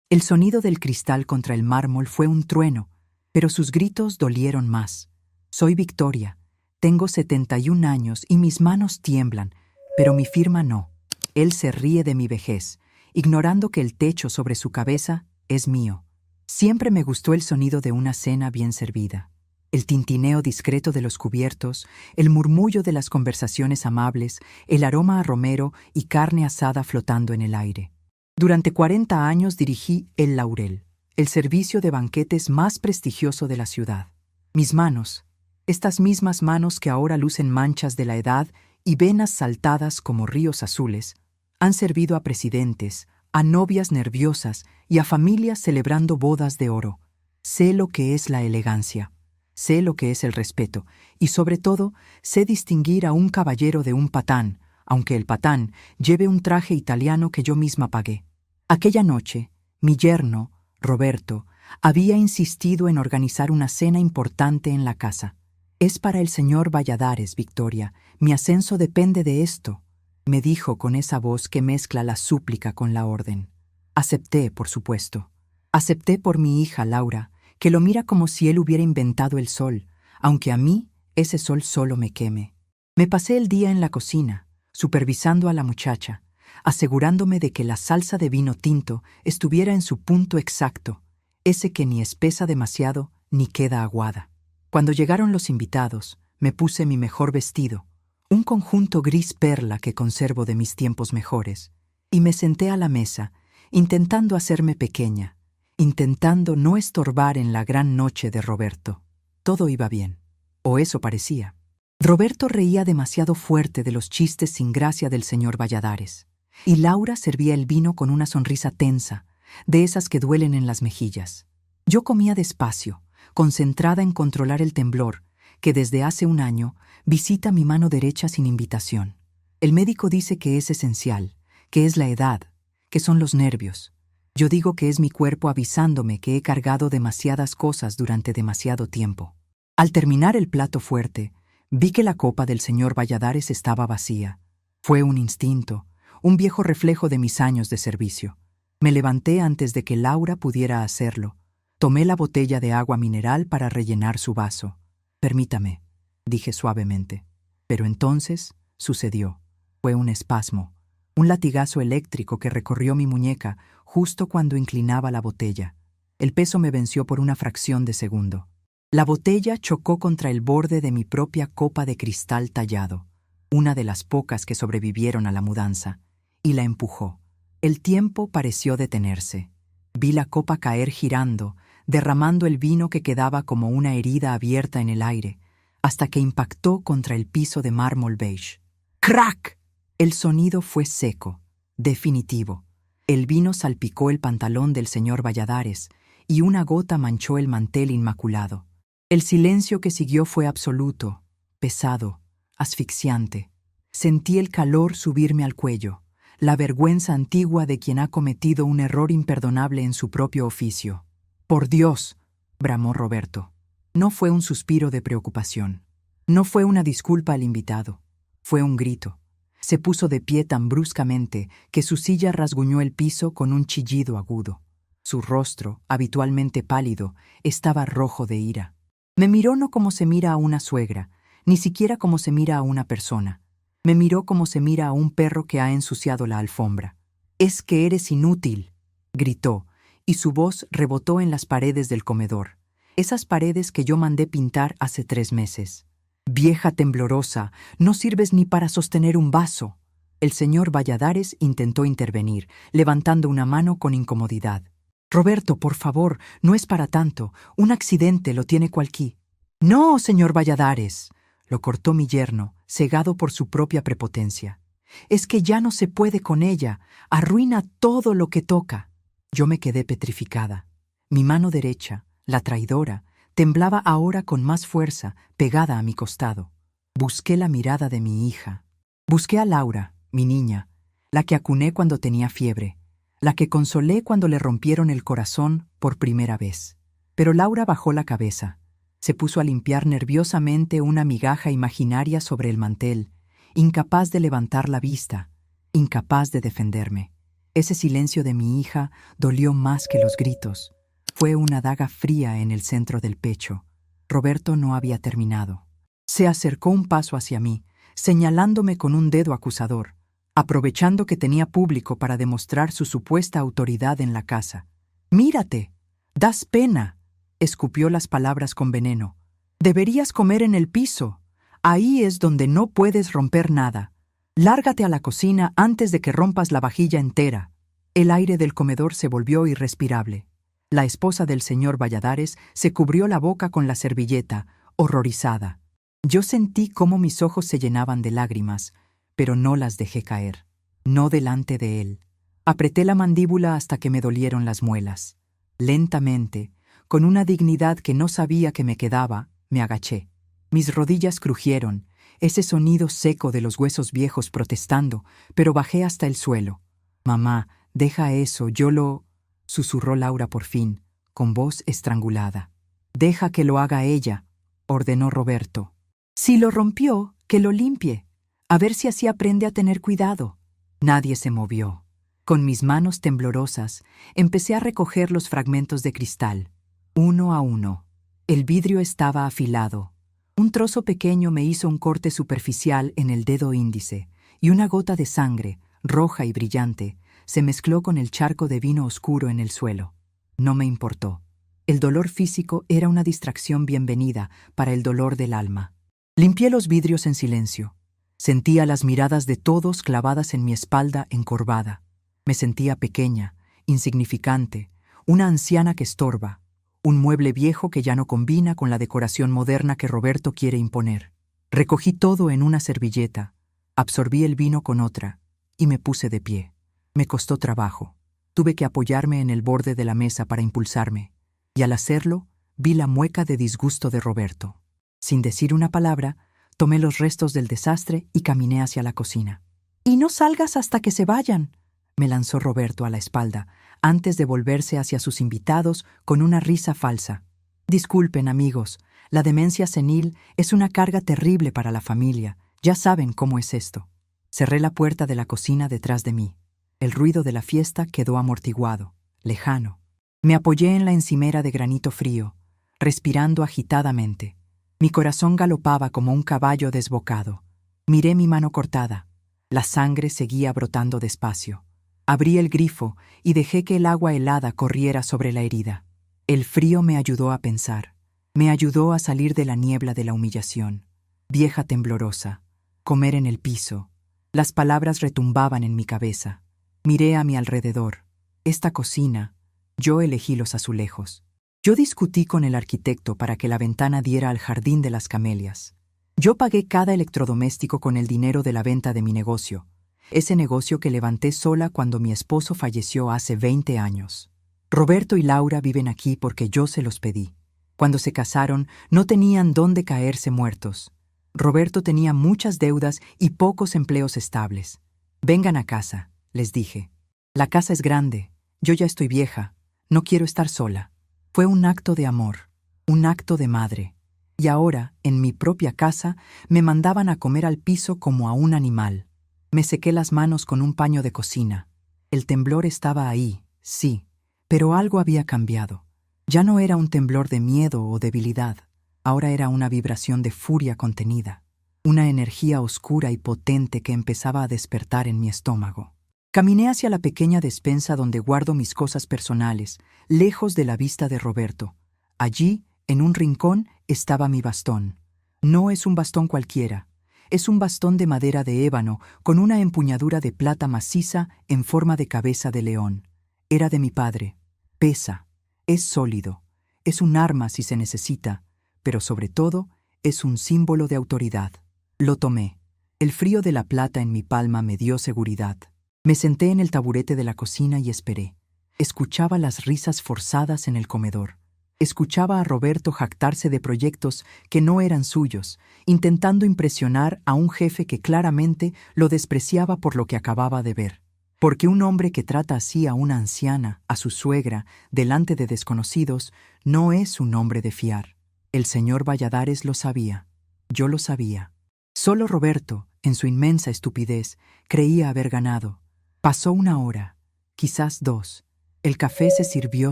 El sonido del cristal contra el mármol fue un trueno, pero sus gritos dolieron más. Soy Victoria. Tengo 71 años y mis manos tiemblan, pero mi firma no. Él se ríe de mi vejez, ignorando que el techo sobre su cabeza es mío. Siempre me gustó el sonido de una cena bien servida. El tintineo discreto de los cubiertos, el murmullo de las conversaciones amables, el aroma a romero y carne asada flotando en el aire. Durante 40 años dirigí El Laurel, el servicio de banquetes más prestigioso de la ciudad. Mis manos, estas mismas manos que ahora lucen manchas de la edad y venas saltadas como ríos azules, han servido a presidentes, a novias nerviosas y a familias celebrando bodas de oro. Sé lo que es la elegancia. Sé lo que es el respeto, y sobre todo, sé distinguir a un caballero de un patán, aunque el patán lleve un traje italiano que yo misma pagué. Aquella noche, mi yerno, Roberto, había insistido en organizar una cena importante en la casa. «Es para el señor Valladares, Victoria. Mi ascenso depende de esto», me dijo con esa voz que mezcla la súplica con la orden. Acepté, por supuesto. Acepté por mi hija Laura, que lo mira como si él hubiera inventado el sol, aunque a mí ese sol solo me queme. Me pasé el día en la cocina, supervisando a la muchacha, asegurándome de que la salsa de vino tinto estuviera en su punto exacto, ese que ni espesa demasiado ni queda aguada. Cuando llegaron los invitados, me puse mi mejor vestido, un conjunto gris perla que conservo de mis tiempos mejores, y me senté a la mesa, intentando hacerme pequeña, intentando no estorbar en la gran noche de Roberto. Todo iba bien, o eso parecía. Roberto reía demasiado fuerte de los chistes sin gracia del señor Valladares, y Laura servía el vino con una sonrisa tensa, de esas que duelen en las mejillas. Yo comía despacio, concentrada en controlar el temblor, que desde hace un año visita mi mano derecha sin invitación. El médico dice que es esencial, que es la edad, que son los nervios. Yo digo que es mi cuerpo avisándome que he cargado demasiadas cosas durante demasiado tiempo. Al terminar el plato fuerte, vi que la copa del señor Valladares estaba vacía. Fue un instinto, un viejo reflejo de mis años de servicio. Me levanté antes de que Laura pudiera hacerlo. Tomé la botella de agua mineral para rellenar su vaso. «Permítame», dije suavemente. Pero entonces sucedió. Fue un espasmo, un latigazo eléctrico que recorrió mi muñeca justo cuando inclinaba la botella. El peso me venció por una fracción de segundo. La botella chocó contra el borde de mi propia copa de cristal tallado, una de las pocas que sobrevivieron a la mudanza, y la empujó. El tiempo pareció detenerse. Vi la copa caer girando, derramando el vino que quedaba como una herida abierta en el aire, hasta que impactó contra el piso de mármol beige. ¡Crack! El sonido fue seco, definitivo. El vino salpicó el pantalón del señor Valladares y una gota manchó el mantel inmaculado. El silencio que siguió fue absoluto, pesado, asfixiante. Sentí el calor subirme al cuello, la vergüenza antigua de quien ha cometido un error imperdonable en su propio oficio. «Por Dios», bramó Roberto. No fue un suspiro de preocupación. No fue una disculpa al invitado. Fue un grito. Se puso de pie tan bruscamente que su silla rasguñó el piso con un chillido agudo. Su rostro, habitualmente pálido, estaba rojo de ira. Me miró no como se mira a una suegra, ni siquiera como se mira a una persona. Me miró como se mira a un perro que ha ensuciado la alfombra. «Es que eres inútil», gritó, y su voz rebotó en las paredes del comedor, esas paredes que yo mandé pintar hace 3 meses. «Vieja temblorosa, no sirves ni para sostener un vaso». El señor Valladares intentó intervenir, levantando una mano con incomodidad. «Roberto, por favor, no es para tanto. Un accidente lo tiene cualquiera». «No, señor Valladares», lo cortó mi yerno, cegado por su propia prepotencia. «Es que ya no se puede con ella. Arruina todo lo que toca». Yo me quedé petrificada. Mi mano derecha, la traidora, temblaba ahora con más fuerza, pegada a mi costado. Busqué la mirada de mi hija. Busqué a Laura, mi niña, la que acuné cuando tenía fiebre, la que consolé cuando le rompieron el corazón por primera vez. Pero Laura bajó la cabeza. Se puso a limpiar nerviosamente una migaja imaginaria sobre el mantel, incapaz de levantar la vista, incapaz de defenderme. Ese silencio de mi hija dolió más que los gritos. Fue una daga fría en el centro del pecho. Roberto no había terminado. Se acercó un paso hacia mí, señalándome con un dedo acusador, aprovechando que tenía público para demostrar su supuesta autoridad en la casa. «¡Mírate! ¡Das pena!», escupió las palabras con veneno. «Deberías comer en el piso. Ahí es donde no puedes romper nada. Lárgate a la cocina antes de que rompas la vajilla entera». El aire del comedor se volvió irrespirable. La esposa del señor Valladares se cubrió la boca con la servilleta, horrorizada. Yo sentí cómo mis ojos se llenaban de lágrimas, pero no las dejé caer. No delante de él. Apreté la mandíbula hasta que me dolieron las muelas. Lentamente, con una dignidad que no sabía que me quedaba, me agaché. Mis rodillas crujieron, ese sonido seco de los huesos viejos protestando, pero bajé hasta el suelo. «Mamá, deja eso, yo lo...», susurró Laura por fin, con voz estrangulada. «Deja que lo haga ella», ordenó Roberto. «Si lo rompió, que lo limpie. A ver si así aprende a tener cuidado». Nadie se movió. Con mis manos temblorosas, empecé a recoger los fragmentos de cristal, uno a uno. El vidrio estaba afilado. Un trozo pequeño me hizo un corte superficial en el dedo índice, y una gota de sangre, roja y brillante, se mezcló con el charco de vino oscuro en el suelo. No me importó. El dolor físico era una distracción bienvenida para el dolor del alma. Limpié los vidrios en silencio. Sentía las miradas de todos clavadas en mi espalda encorvada. Me sentía pequeña, insignificante, una anciana que estorba, un mueble viejo que ya no combina con la decoración moderna que Roberto quiere imponer. Recogí todo en una servilleta, absorbí el vino con otra y me puse de pie. Me costó trabajo. Tuve que apoyarme en el borde de la mesa para impulsarme, y al hacerlo, vi la mueca de disgusto de Roberto. Sin decir una palabra, tomé los restos del desastre y caminé hacia la cocina. «Y no salgas hasta que se vayan», me lanzó Roberto a la espalda, antes de volverse hacia sus invitados con una risa falsa. «Disculpen, amigos, la demencia senil es una carga terrible para la familia. Ya saben cómo es esto». Cerré la puerta de la cocina detrás de mí. El ruido de la fiesta quedó amortiguado, lejano. Me apoyé en la encimera de granito frío, respirando agitadamente. Mi corazón galopaba como un caballo desbocado. Miré mi mano cortada. La sangre seguía brotando despacio. Abrí el grifo y dejé que el agua helada corriera sobre la herida. El frío me ayudó a pensar. Me ayudó a salir de la niebla de la humillación. Vieja temblorosa. Comer en el piso. Las palabras retumbaban en mi cabeza. Miré a mi alrededor. Esta cocina. Yo elegí los azulejos. Yo discutí con el arquitecto para que la ventana diera al jardín de las camelias. Yo pagué cada electrodoméstico con el dinero de la venta de mi negocio. Ese negocio que levanté sola cuando mi esposo falleció hace 20 años. Roberto y Laura viven aquí porque yo se los pedí. Cuando se casaron, no tenían dónde caerse muertos. Roberto tenía muchas deudas y pocos empleos estables. «Vengan a casa», les dije. «La casa es grande. Yo ya estoy vieja. No quiero estar sola». Fue un acto de amor, un acto de madre. Y ahora, en mi propia casa, me mandaban a comer al piso como a un animal. Me sequé las manos con un paño de cocina. El temblor estaba ahí, sí, pero algo había cambiado. Ya no era un temblor de miedo o debilidad. Ahora era una vibración de furia contenida, una energía oscura y potente que empezaba a despertar en mi estómago. Caminé hacia la pequeña despensa donde guardo mis cosas personales, lejos de la vista de Roberto. Allí, en un rincón, estaba mi bastón. No es un bastón cualquiera. Es un bastón de madera de ébano con una empuñadura de plata maciza en forma de cabeza de león. Era de mi padre. Pesa. Es sólido. Es un arma si se necesita, pero sobre todo es un símbolo de autoridad. Lo tomé. El frío de la plata en mi palma me dio seguridad. Me senté en el taburete de la cocina y esperé. Escuchaba las risas forzadas en el comedor. Escuchaba a Roberto jactarse de proyectos que no eran suyos, intentando impresionar a un jefe que claramente lo despreciaba por lo que acababa de ver. Porque un hombre que trata así a una anciana, a su suegra, delante de desconocidos, no es un hombre de fiar. El señor Valladares lo sabía. Yo lo sabía. Solo Roberto, en su inmensa estupidez, creía haber ganado. Pasó una hora. quizás 2. El café se sirvió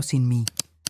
sin mí.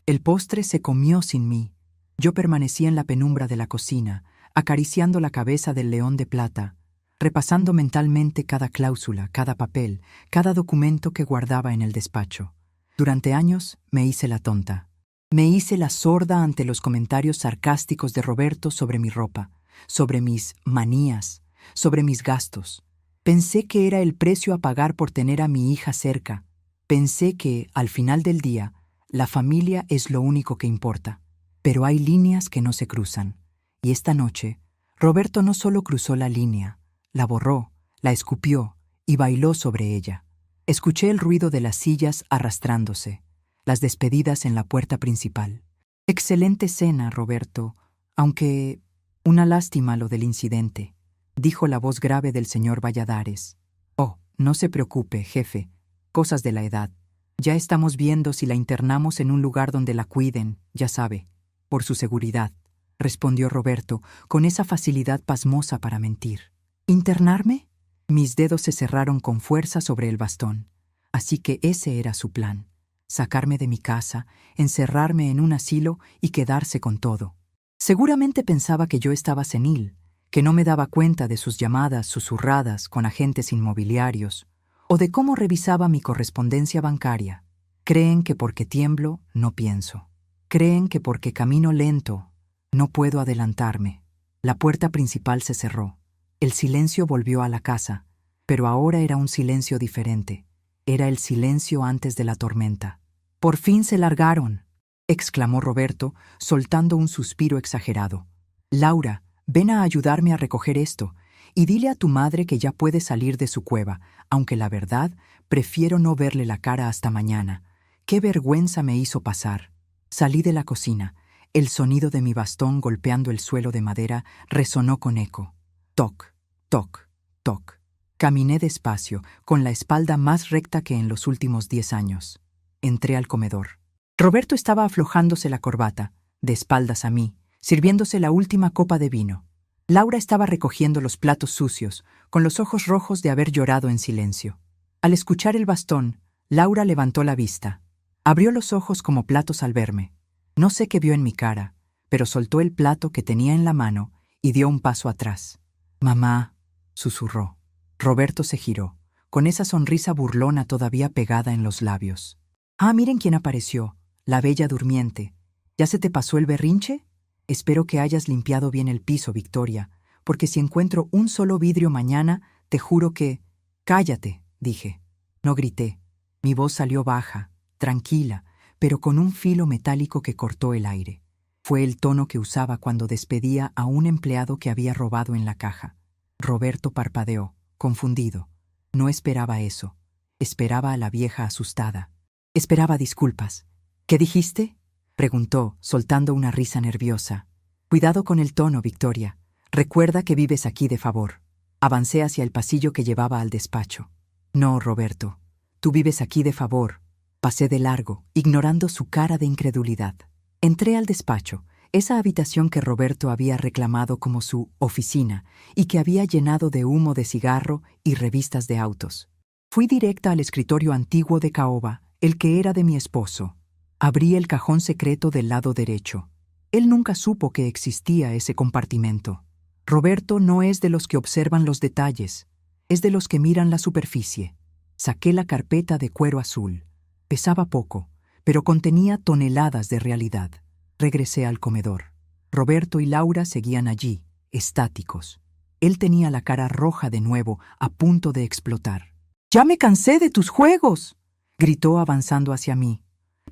El postre se comió sin mí. Yo permanecí en la penumbra de la cocina, acariciando la cabeza del león de plata, repasando mentalmente cada cláusula, cada papel, cada documento que guardaba en el despacho. Durante años me hice la tonta. Me hice la sorda ante los comentarios sarcásticos de Roberto sobre mi ropa, sobre mis manías, sobre mis gastos. Pensé que era el precio a pagar por tener a mi hija cerca. Pensé que, al final del día, la familia es lo único que importa. Pero hay líneas que no se cruzan. Y esta noche, Roberto no solo cruzó la línea, la borró, la escupió y bailó sobre ella. Escuché el ruido de las sillas arrastrándose, las despedidas en la puerta principal. Excelente cena, Roberto, aunque una lástima lo del incidente, dijo la voz grave del señor Valladares. Oh, no se preocupe, jefe, cosas de la edad. Ya estamos viendo si la internamos en un lugar donde la cuiden, ya sabe, por su seguridad, respondió Roberto con esa facilidad pasmosa para mentir. ¿Internarme? Mis dedos se cerraron con fuerza sobre el bastón. Así que ese era su plan. Sacarme de mi casa, encerrarme en un asilo y quedarse con todo. Seguramente pensaba que yo estaba senil, que no me daba cuenta de sus llamadas susurradas con agentes inmobiliarios, o de cómo revisaba mi correspondencia bancaria. Creen que porque tiemblo, no pienso. Creen que porque camino lento, no puedo adelantarme. La puerta principal se cerró. El silencio volvió a la casa, pero ahora era un silencio diferente. Era el silencio antes de la tormenta. «¡Por fin se largaron!», exclamó Roberto, soltando un suspiro exagerado. «Laura, ven a ayudarme a recoger esto, y dile a tu madre que ya puede salir de su cueva, aunque la verdad, prefiero no verle la cara hasta mañana. ¡Qué vergüenza me hizo pasar!». Salí de la cocina. El sonido de mi bastón golpeando el suelo de madera resonó con eco. Toc, toc, toc. Caminé despacio, con la espalda más recta que en los últimos 10 años. Entré al comedor. Roberto estaba aflojándose la corbata, de espaldas a mí, sirviéndose la última copa de vino. Laura estaba recogiendo los platos sucios, con los ojos rojos de haber llorado en silencio. Al escuchar el bastón, Laura levantó la vista. Abrió los ojos como platos al verme. No sé qué vio en mi cara, pero soltó el plato que tenía en la mano y dio un paso atrás. «Mamá», susurró. Roberto se giró, con esa sonrisa burlona todavía pegada en los labios. «Ah, miren quién apareció, la bella durmiente. ¿Ya se te pasó el berrinche? Espero que hayas limpiado bien el piso, Victoria, porque si encuentro un solo vidrio mañana, te juro que...». «Cállate», dije. No grité. Mi voz salió baja, tranquila, pero con un filo metálico que cortó el aire. Fue el tono que usaba cuando despedía a un empleado que había robado en la caja. Roberto parpadeó, confundido. No esperaba eso. Esperaba a la vieja asustada. Esperaba disculpas. «¿Qué dijiste?», preguntó, soltando una risa nerviosa. «Cuidado con el tono, Victoria. Recuerda que vives aquí de favor». Avancé hacia el pasillo que llevaba al despacho. «No, Roberto. Tú vives aquí de favor». Pasé de largo, ignorando su cara de incredulidad. Entré al despacho, esa habitación que Roberto había reclamado como su oficina y que había llenado de humo de cigarro y revistas de autos. Fui directa al escritorio antiguo de caoba, el que era de mi esposo. Abrí el cajón secreto del lado derecho. Él nunca supo que existía ese compartimento. Roberto no es de los que observan los detalles, es de los que miran la superficie. Saqué la carpeta de cuero azul. Pesaba poco, pero contenía toneladas de realidad. Regresé al comedor. Roberto y Laura seguían allí, estáticos. Él tenía la cara roja de nuevo, a punto de explotar. «¡Ya me cansé de tus juegos!», gritó avanzando hacia mí.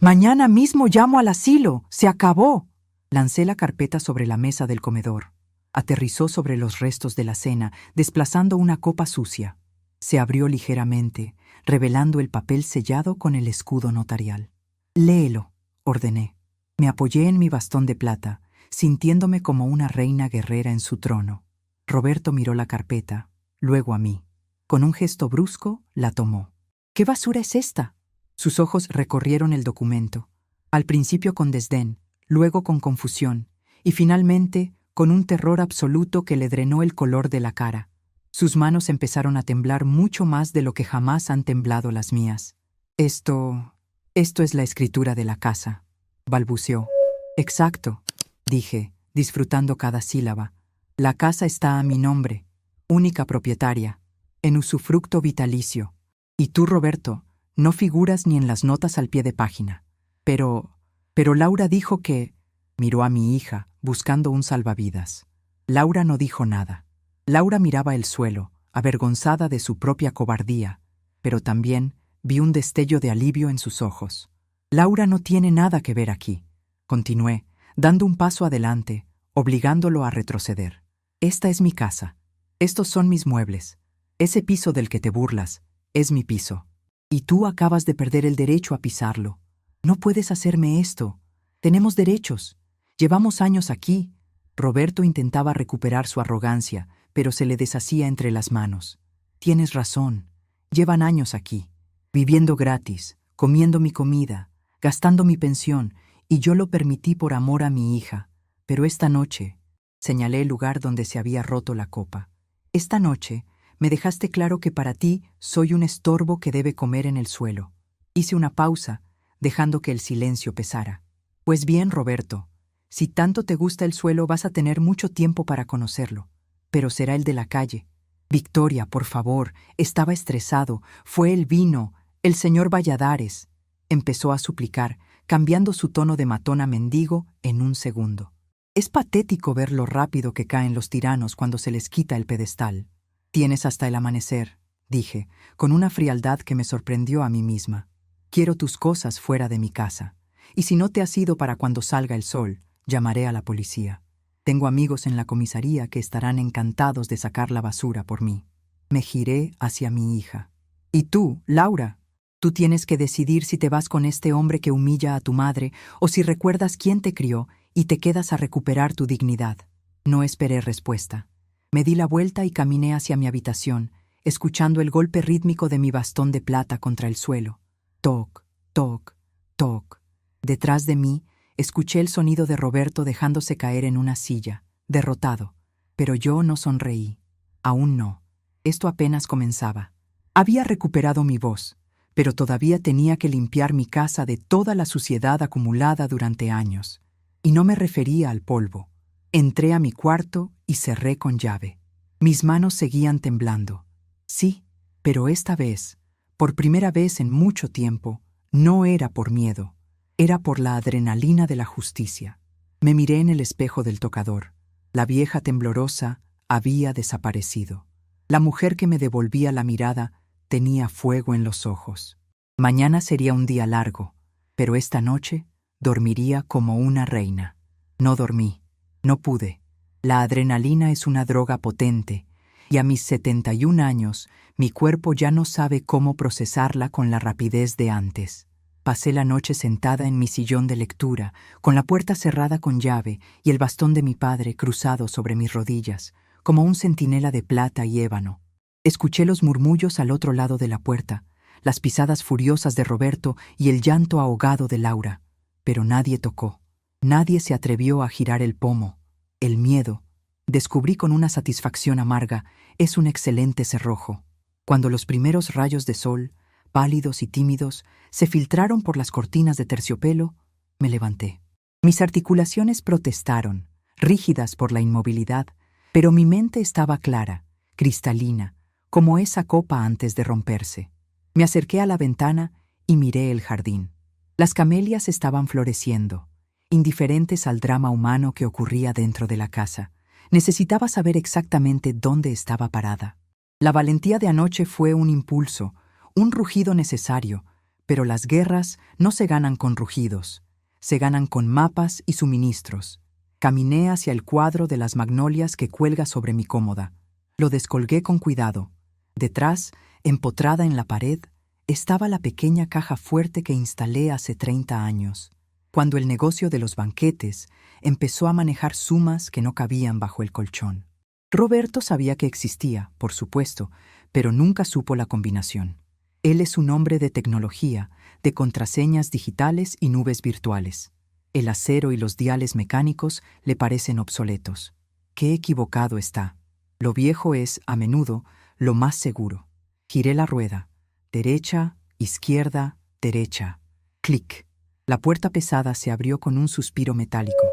«Mañana mismo llamo al asilo. ¡Se acabó!». Lancé la carpeta sobre la mesa del comedor. Aterrizó sobre los restos de la cena, desplazando una copa sucia. Se abrió ligeramente, revelando el papel sellado con el escudo notarial. «Léelo», ordené. Me apoyé en mi bastón de plata, sintiéndome como una reina guerrera en su trono. Roberto miró la carpeta, luego a mí. Con un gesto brusco, la tomó. «¿Qué basura es esta?». Sus ojos recorrieron el documento, al principio con desdén, luego con confusión, y finalmente con un terror absoluto que le drenó el color de la cara. Sus manos empezaron a temblar mucho más de lo que jamás han temblado las mías. Esto es la escritura de la casa, balbuceó. Exacto, dije, disfrutando cada sílaba. La casa está a mi nombre, única propietaria, en usufructo vitalicio. Y tú, Roberto, no figuras ni en las notas al pie de página. Pero Laura dijo que... Miró a mi hija, buscando un salvavidas. Laura no dijo nada. Laura miraba el suelo, avergonzada de su propia cobardía, pero también vi un destello de alivio en sus ojos. Laura no tiene nada que ver aquí, continué, dando un paso adelante, obligándolo a retroceder. Esta es mi casa. Estos son mis muebles. Ese piso del que te burlas es mi piso. Y tú acabas de perder el derecho a pisarlo. No puedes hacerme esto. Tenemos derechos. Llevamos años aquí. Roberto intentaba recuperar su arrogancia, pero se le deshacía entre las manos. Tienes razón. Llevan años aquí, viviendo gratis, comiendo mi comida, gastando mi pensión, y yo lo permití por amor a mi hija. Pero esta noche, señalé el lugar donde se había roto la copa. Esta noche me dejaste claro que para ti soy un estorbo que debe comer en el suelo. Hice una pausa, dejando que el silencio pesara. Pues bien, Roberto, si tanto te gusta el suelo vas a tener mucho tiempo para conocerlo, pero será el de la calle. Victoria, por favor, estaba estresado, fue el vino, el señor Valladares. Empezó a suplicar, cambiando su tono de matón a mendigo en un segundo. Es patético ver lo rápido que caen los tiranos cuando se les quita el pedestal. Tienes hasta el amanecer, dije, con una frialdad que me sorprendió a mí misma. Quiero tus cosas fuera de mi casa. Y si no te has ido para cuando salga el sol, llamaré a la policía. Tengo amigos en la comisaría que estarán encantados de sacar la basura por mí. Me giré hacia mi hija. ¿Y tú, Laura? Tú tienes que decidir si te vas con este hombre que humilla a tu madre o si recuerdas quién te crió y te quedas a recuperar tu dignidad. No esperé respuesta. Me di la vuelta y caminé hacia mi habitación, escuchando el golpe rítmico de mi bastón de plata contra el suelo. Toc, toc, toc. Detrás de mí, escuché el sonido de Roberto dejándose caer en una silla, derrotado. Pero yo no sonreí. Aún no. Esto apenas comenzaba. Había recuperado mi voz, pero todavía tenía que limpiar mi casa de toda la suciedad acumulada durante años. Y no me refería al polvo. Entré a mi cuarto y cerré con llave. Mis manos seguían temblando. Sí, pero esta vez, por primera vez en mucho tiempo, no era por miedo. Era por la adrenalina de la justicia. Me miré en el espejo del tocador. La vieja temblorosa había desaparecido. La mujer que me devolvía la mirada tenía fuego en los ojos. Mañana sería un día largo, pero esta noche dormiría como una reina. No dormí. No pude. La adrenalina es una droga potente, y a mis 71 años mi cuerpo ya no sabe cómo procesarla con la rapidez de antes. Pasé la noche sentada en mi sillón de lectura, con la puerta cerrada con llave y el bastón de mi padre cruzado sobre mis rodillas, como un centinela de plata y ébano. Escuché los murmullos al otro lado de la puerta, las pisadas furiosas de Roberto y el llanto ahogado de Laura. Pero nadie tocó. Nadie se atrevió a girar el pomo. El miedo, descubrí con una satisfacción amarga, es un excelente cerrojo. Cuando los primeros rayos de sol, pálidos y tímidos, se filtraron por las cortinas de terciopelo, me levanté. Mis articulaciones protestaron, rígidas por la inmovilidad, pero mi mente estaba clara, cristalina, como esa copa antes de romperse. Me acerqué a la ventana y miré el jardín. Las camelias estaban floreciendo, indiferentes al drama humano que ocurría dentro de la casa. Necesitaba saber exactamente dónde estaba parada. La valentía de anoche fue un impulso, un rugido necesario, pero las guerras no se ganan con rugidos, se ganan con mapas y suministros. Caminé hacia el cuadro de las magnolias que cuelga sobre mi cómoda. Lo descolgué con cuidado. Detrás, empotrada en la pared, estaba la pequeña caja fuerte que instalé hace 30 años, cuando el negocio de los banquetes empezó a manejar sumas que no cabían bajo el colchón. Roberto sabía que existía, por supuesto, pero nunca supo la combinación. Él es un hombre de tecnología, de contraseñas digitales y nubes virtuales. El acero y los diales mecánicos le parecen obsoletos. Qué equivocado está. Lo viejo es, a menudo, lo más seguro. Giré la rueda. Derecha, izquierda, derecha. Clic. La puerta pesada se abrió con un suspiro metálico.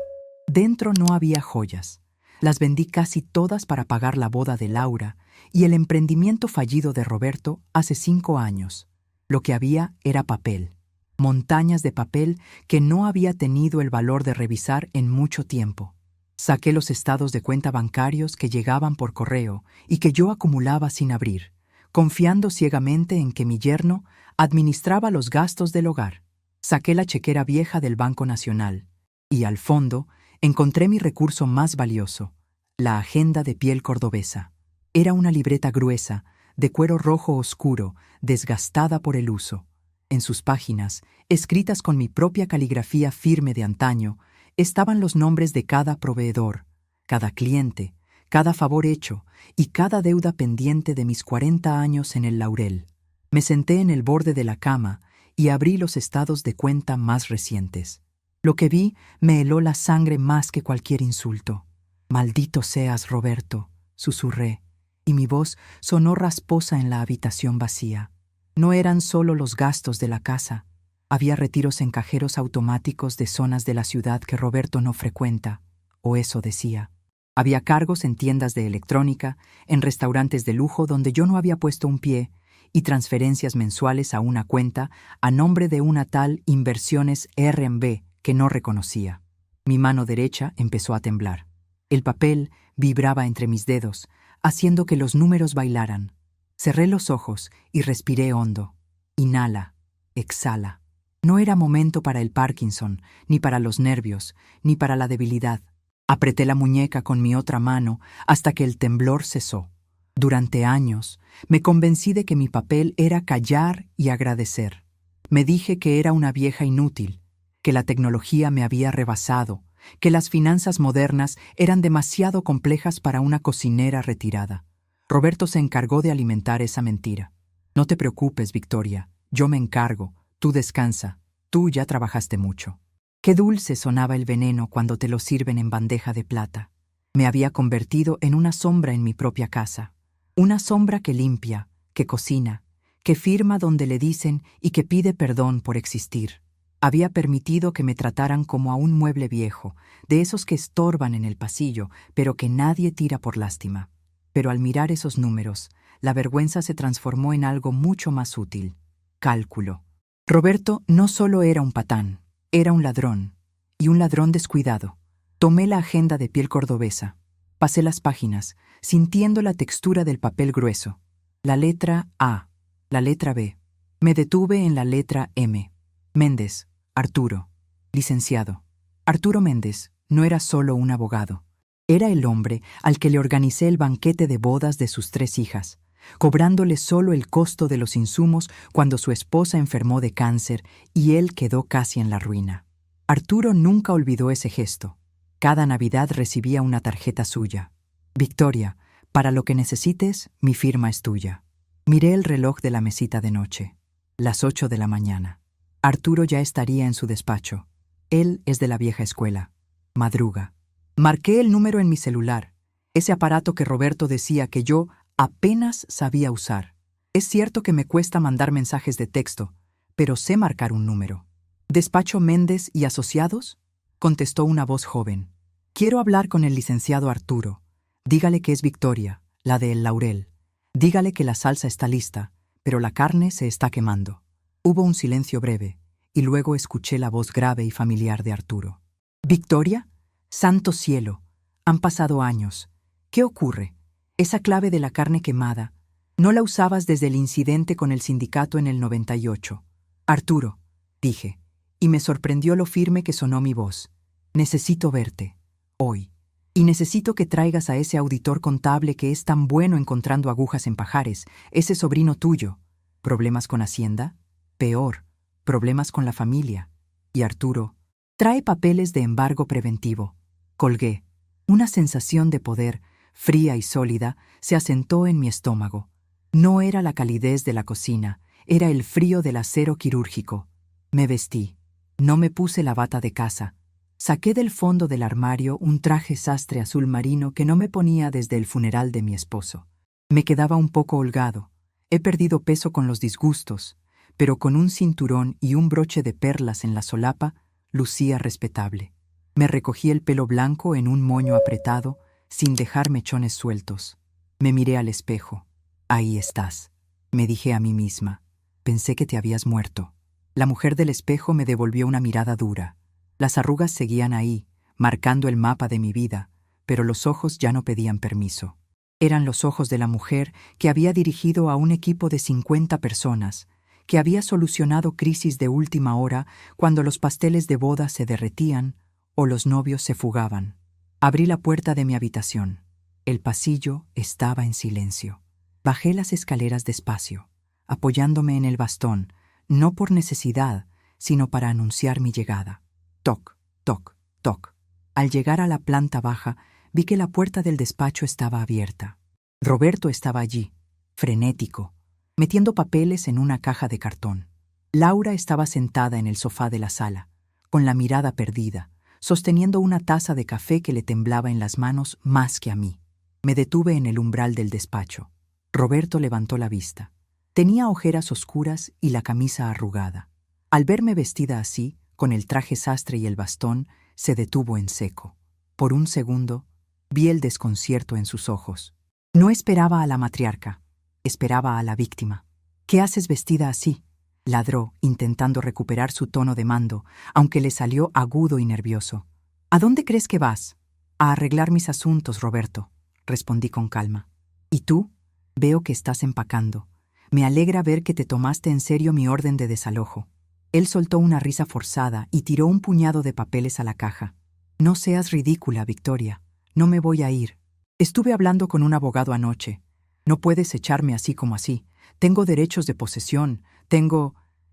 Dentro no había joyas. Las vendí casi todas para pagar la boda de Laura y el emprendimiento fallido de Roberto hace 5 años. Lo que había era papel. Montañas de papel que no había tenido el valor de revisar en mucho tiempo. Saqué los estados de cuenta bancarios que llegaban por correo y que yo acumulaba sin abrir, confiando ciegamente en que mi yerno administraba los gastos del hogar. Saqué la chequera vieja del Banco Nacional y, al fondo, encontré mi recurso más valioso, la agenda de piel cordobesa. Era una libreta gruesa, de cuero rojo oscuro, desgastada por el uso. En sus páginas, escritas con mi propia caligrafía firme de antaño, estaban los nombres de cada proveedor, cada cliente, cada favor hecho y cada deuda pendiente de mis 40 años en el Laurel. Me senté en el borde de la cama y abrí los estados de cuenta más recientes. Lo que vi me heló la sangre más que cualquier insulto. «Maldito seas, Roberto», susurré, y mi voz sonó rasposa en la habitación vacía. No eran solo los gastos de la casa. Había retiros en cajeros automáticos de zonas de la ciudad que Roberto no frecuenta, o eso decía. Había cargos en tiendas de electrónica, en restaurantes de lujo donde yo no había puesto un pie, y transferencias mensuales a una cuenta a nombre de una tal Inversiones R&B que no reconocía. Mi mano derecha empezó a temblar. El papel vibraba entre mis dedos, haciendo que los números bailaran. Cerré los ojos y respiré hondo. Inhala, exhala. No era momento para el Parkinson, ni para los nervios, ni para la debilidad. Apreté la muñeca con mi otra mano hasta que el temblor cesó. Durante años, me convencí de que mi papel era callar y agradecer. Me dije que era una vieja inútil, que la tecnología me había rebasado, que las finanzas modernas eran demasiado complejas para una cocinera retirada. Roberto se encargó de alimentar esa mentira. «No te preocupes, Victoria, yo me encargo, tú descansa, tú ya trabajaste mucho». Qué dulce sonaba el veneno cuando te lo sirven en bandeja de plata. Me había convertido en una sombra en mi propia casa. Una sombra que limpia, que cocina, que firma donde le dicen y que pide perdón por existir. Había permitido que me trataran como a un mueble viejo, de esos que estorban en el pasillo, pero que nadie tira por lástima. Pero al mirar esos números, la vergüenza se transformó en algo mucho más útil. Cálculo. Roberto no solo era un patán, era un ladrón, y un ladrón descuidado. Tomé la agenda de piel cordobesa. Pasé las páginas, sintiendo la textura del papel grueso. La letra A, la letra B. Me detuve en la letra M. Méndez, Arturo, licenciado. Arturo Méndez no era solo un abogado. Era el hombre al que le organicé el banquete de bodas de sus 3 hijas, cobrándole solo el costo de los insumos cuando su esposa enfermó de cáncer y él quedó casi en la ruina. Arturo nunca olvidó ese gesto. Cada Navidad recibía una tarjeta suya. «Victoria, para lo que necesites, mi firma es tuya». Miré el reloj de la mesita de noche. Las 8 de la mañana. Arturo ya estaría en su despacho. Él es de la vieja escuela. Madruga. Marqué el número en mi celular, ese aparato que Roberto decía que yo apenas sabía usar. Es cierto que me cuesta mandar mensajes de texto, pero sé marcar un número. «¿Despacho Méndez y Asociados?», contestó una voz joven. «Quiero hablar con el licenciado Arturo. Dígale que es Victoria, la de El Laurel. Dígale que la salsa está lista, pero la carne se está quemando». Hubo un silencio breve, y luego escuché la voz grave y familiar de Arturo. «¿Victoria? Santo cielo, han pasado años. ¿Qué ocurre? Esa clave de la carne quemada, ¿no la usabas desde el incidente con el sindicato en el 98? «Arturo», dije, y me sorprendió lo firme que sonó mi voz. «Necesito verte, hoy. Y necesito que traigas a ese auditor contable que es tan bueno encontrando agujas en pajares, ese sobrino tuyo. ¿Problemas con Hacienda? Peor, problemas con la familia. Y Arturo, trae papeles de embargo preventivo». Colgué. Una sensación de poder, fría y sólida, se asentó en mi estómago. No era la calidez de la cocina, era el frío del acero quirúrgico. Me vestí. No me puse la bata de casa. Saqué del fondo del armario un traje sastre azul marino que no me ponía desde el funeral de mi esposo. Me quedaba un poco holgado. He perdido peso con los disgustos, pero con un cinturón y un broche de perlas en la solapa, lucía respetable. Me recogí el pelo blanco en un moño apretado, sin dejar mechones sueltos. Me miré al espejo. Ahí estás, me dije a mí misma. Pensé que te habías muerto. La mujer del espejo me devolvió una mirada dura. Las arrugas seguían ahí, marcando el mapa de mi vida, pero los ojos ya no pedían permiso. Eran los ojos de la mujer que había dirigido a un equipo de 50 personas, que había solucionado crisis de última hora cuando los pasteles de boda se derretían o los novios se fugaban. Abrí la puerta de mi habitación. El pasillo estaba en silencio. Bajé las escaleras despacio, apoyándome en el bastón, no por necesidad, sino para anunciar mi llegada. Toc, toc, toc. Al llegar a la planta baja, vi que la puerta del despacho estaba abierta. Roberto estaba allí, frenético, metiendo papeles en una caja de cartón. Laura estaba sentada en el sofá de la sala, con la mirada perdida, sosteniendo una taza de café que le temblaba en las manos más que a mí. Me detuve en el umbral del despacho. Roberto levantó la vista. Tenía ojeras oscuras y la camisa arrugada. Al verme vestida así, con el traje sastre y el bastón, se detuvo en seco. Por un segundo, vi el desconcierto en sus ojos. No esperaba a la matriarca, esperaba a la víctima. «¿Qué haces vestida así?», ladró, intentando recuperar su tono de mando, aunque le salió agudo y nervioso. «¿A dónde crees que vas?» «A arreglar mis asuntos, Roberto», respondí con calma. «¿Y tú? Veo que estás empacando. Me alegra ver que te tomaste en serio mi orden de desalojo». Él soltó una risa forzada y tiró un puñado de papeles a la caja. «No seas ridícula, Victoria. No me voy a ir. Estuve hablando con un abogado anoche. No puedes echarme así como así. Tengo derechos de posesión.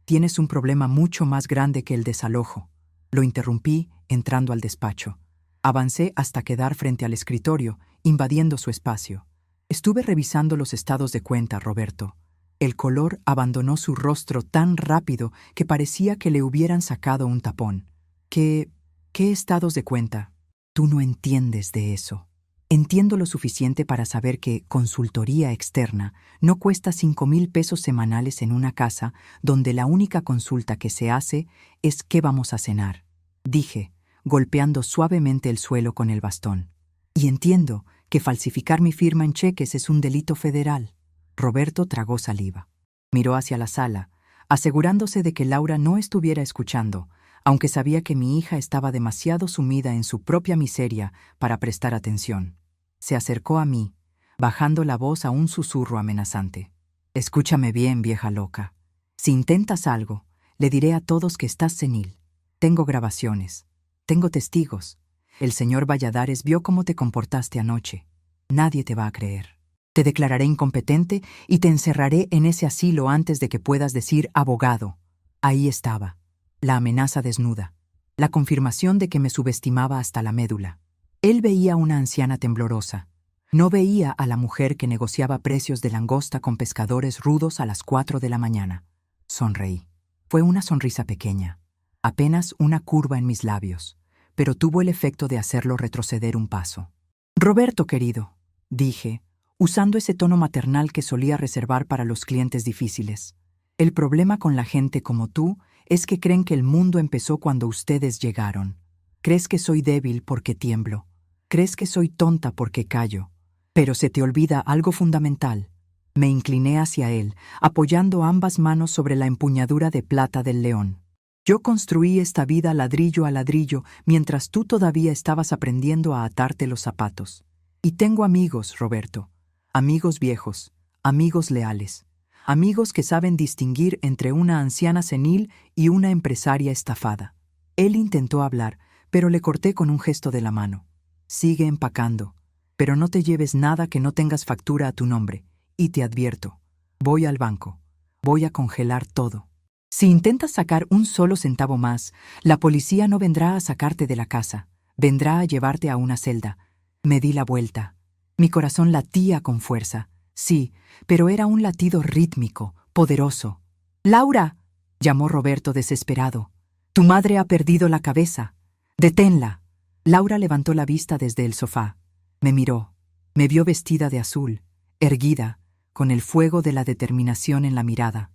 Tienes un problema mucho más grande que el desalojo». Lo interrumpí, entrando al despacho. Avancé hasta quedar frente al escritorio, invadiendo su espacio. Estuve revisando los estados de cuenta, Roberto. El color abandonó su rostro tan rápido que parecía que le hubieran sacado un tapón. ¿Qué estados de cuenta? Tú no entiendes de eso. Entiendo lo suficiente para saber que consultoría externa no cuesta 5,000 pesos semanales en una casa donde la única consulta que se hace es «¿qué vamos a cenar?», dije, golpeando suavemente el suelo con el bastón. Y entiendo que falsificar mi firma en cheques es un delito federal. Roberto tragó saliva. Miró hacia la sala, asegurándose de que Laura no estuviera escuchando, aunque sabía que mi hija estaba demasiado sumida en su propia miseria para prestar atención. Se acercó a mí, bajando la voz a un susurro amenazante. «Escúchame bien, vieja loca. Si intentas algo, le diré a todos que estás senil. Tengo grabaciones. Tengo testigos. El señor Valladares vio cómo te comportaste anoche. Nadie te va a creer. Te declararé incompetente y te encerraré en ese asilo antes de que puedas decir abogado». Ahí estaba, la amenaza desnuda, la confirmación de que me subestimaba hasta la médula. Él veía a una anciana temblorosa. No veía a la mujer que negociaba precios de langosta con pescadores rudos a las 4 de la mañana. Sonreí. Fue una sonrisa pequeña, apenas una curva en mis labios, pero tuvo el efecto de hacerlo retroceder un paso. «Roberto, querido», dije, usando ese tono maternal que solía reservar para los clientes difíciles. «El problema con la gente como tú es que creen que el mundo empezó cuando ustedes llegaron. Crees que soy débil porque tiemblo. Crees que soy tonta porque callo. Pero se te olvida algo fundamental». Me incliné hacia él, apoyando ambas manos sobre la empuñadura de plata del león. «Yo construí esta vida ladrillo a ladrillo mientras tú todavía estabas aprendiendo a atarte los zapatos. Y tengo amigos, Roberto. Amigos viejos, amigos leales, amigos que saben distinguir entre una anciana senil y una empresaria estafada». Él intentó hablar, pero le corté con un gesto de la mano. «Sigue empacando, pero no te lleves nada que no tengas factura a tu nombre. Y te advierto, voy al banco, voy a congelar todo. Si intentas sacar un solo centavo más, la policía no vendrá a sacarte de la casa, vendrá a llevarte a una celda». Me di la vuelta. Mi corazón latía con fuerza, sí, pero era un latido rítmico, poderoso. «¡Laura!», llamó Roberto desesperado. «Tu madre ha perdido la cabeza. ¡Deténla!». Laura levantó la vista desde el sofá. Me miró. Me vio vestida de azul, erguida, con el fuego de la determinación en la mirada.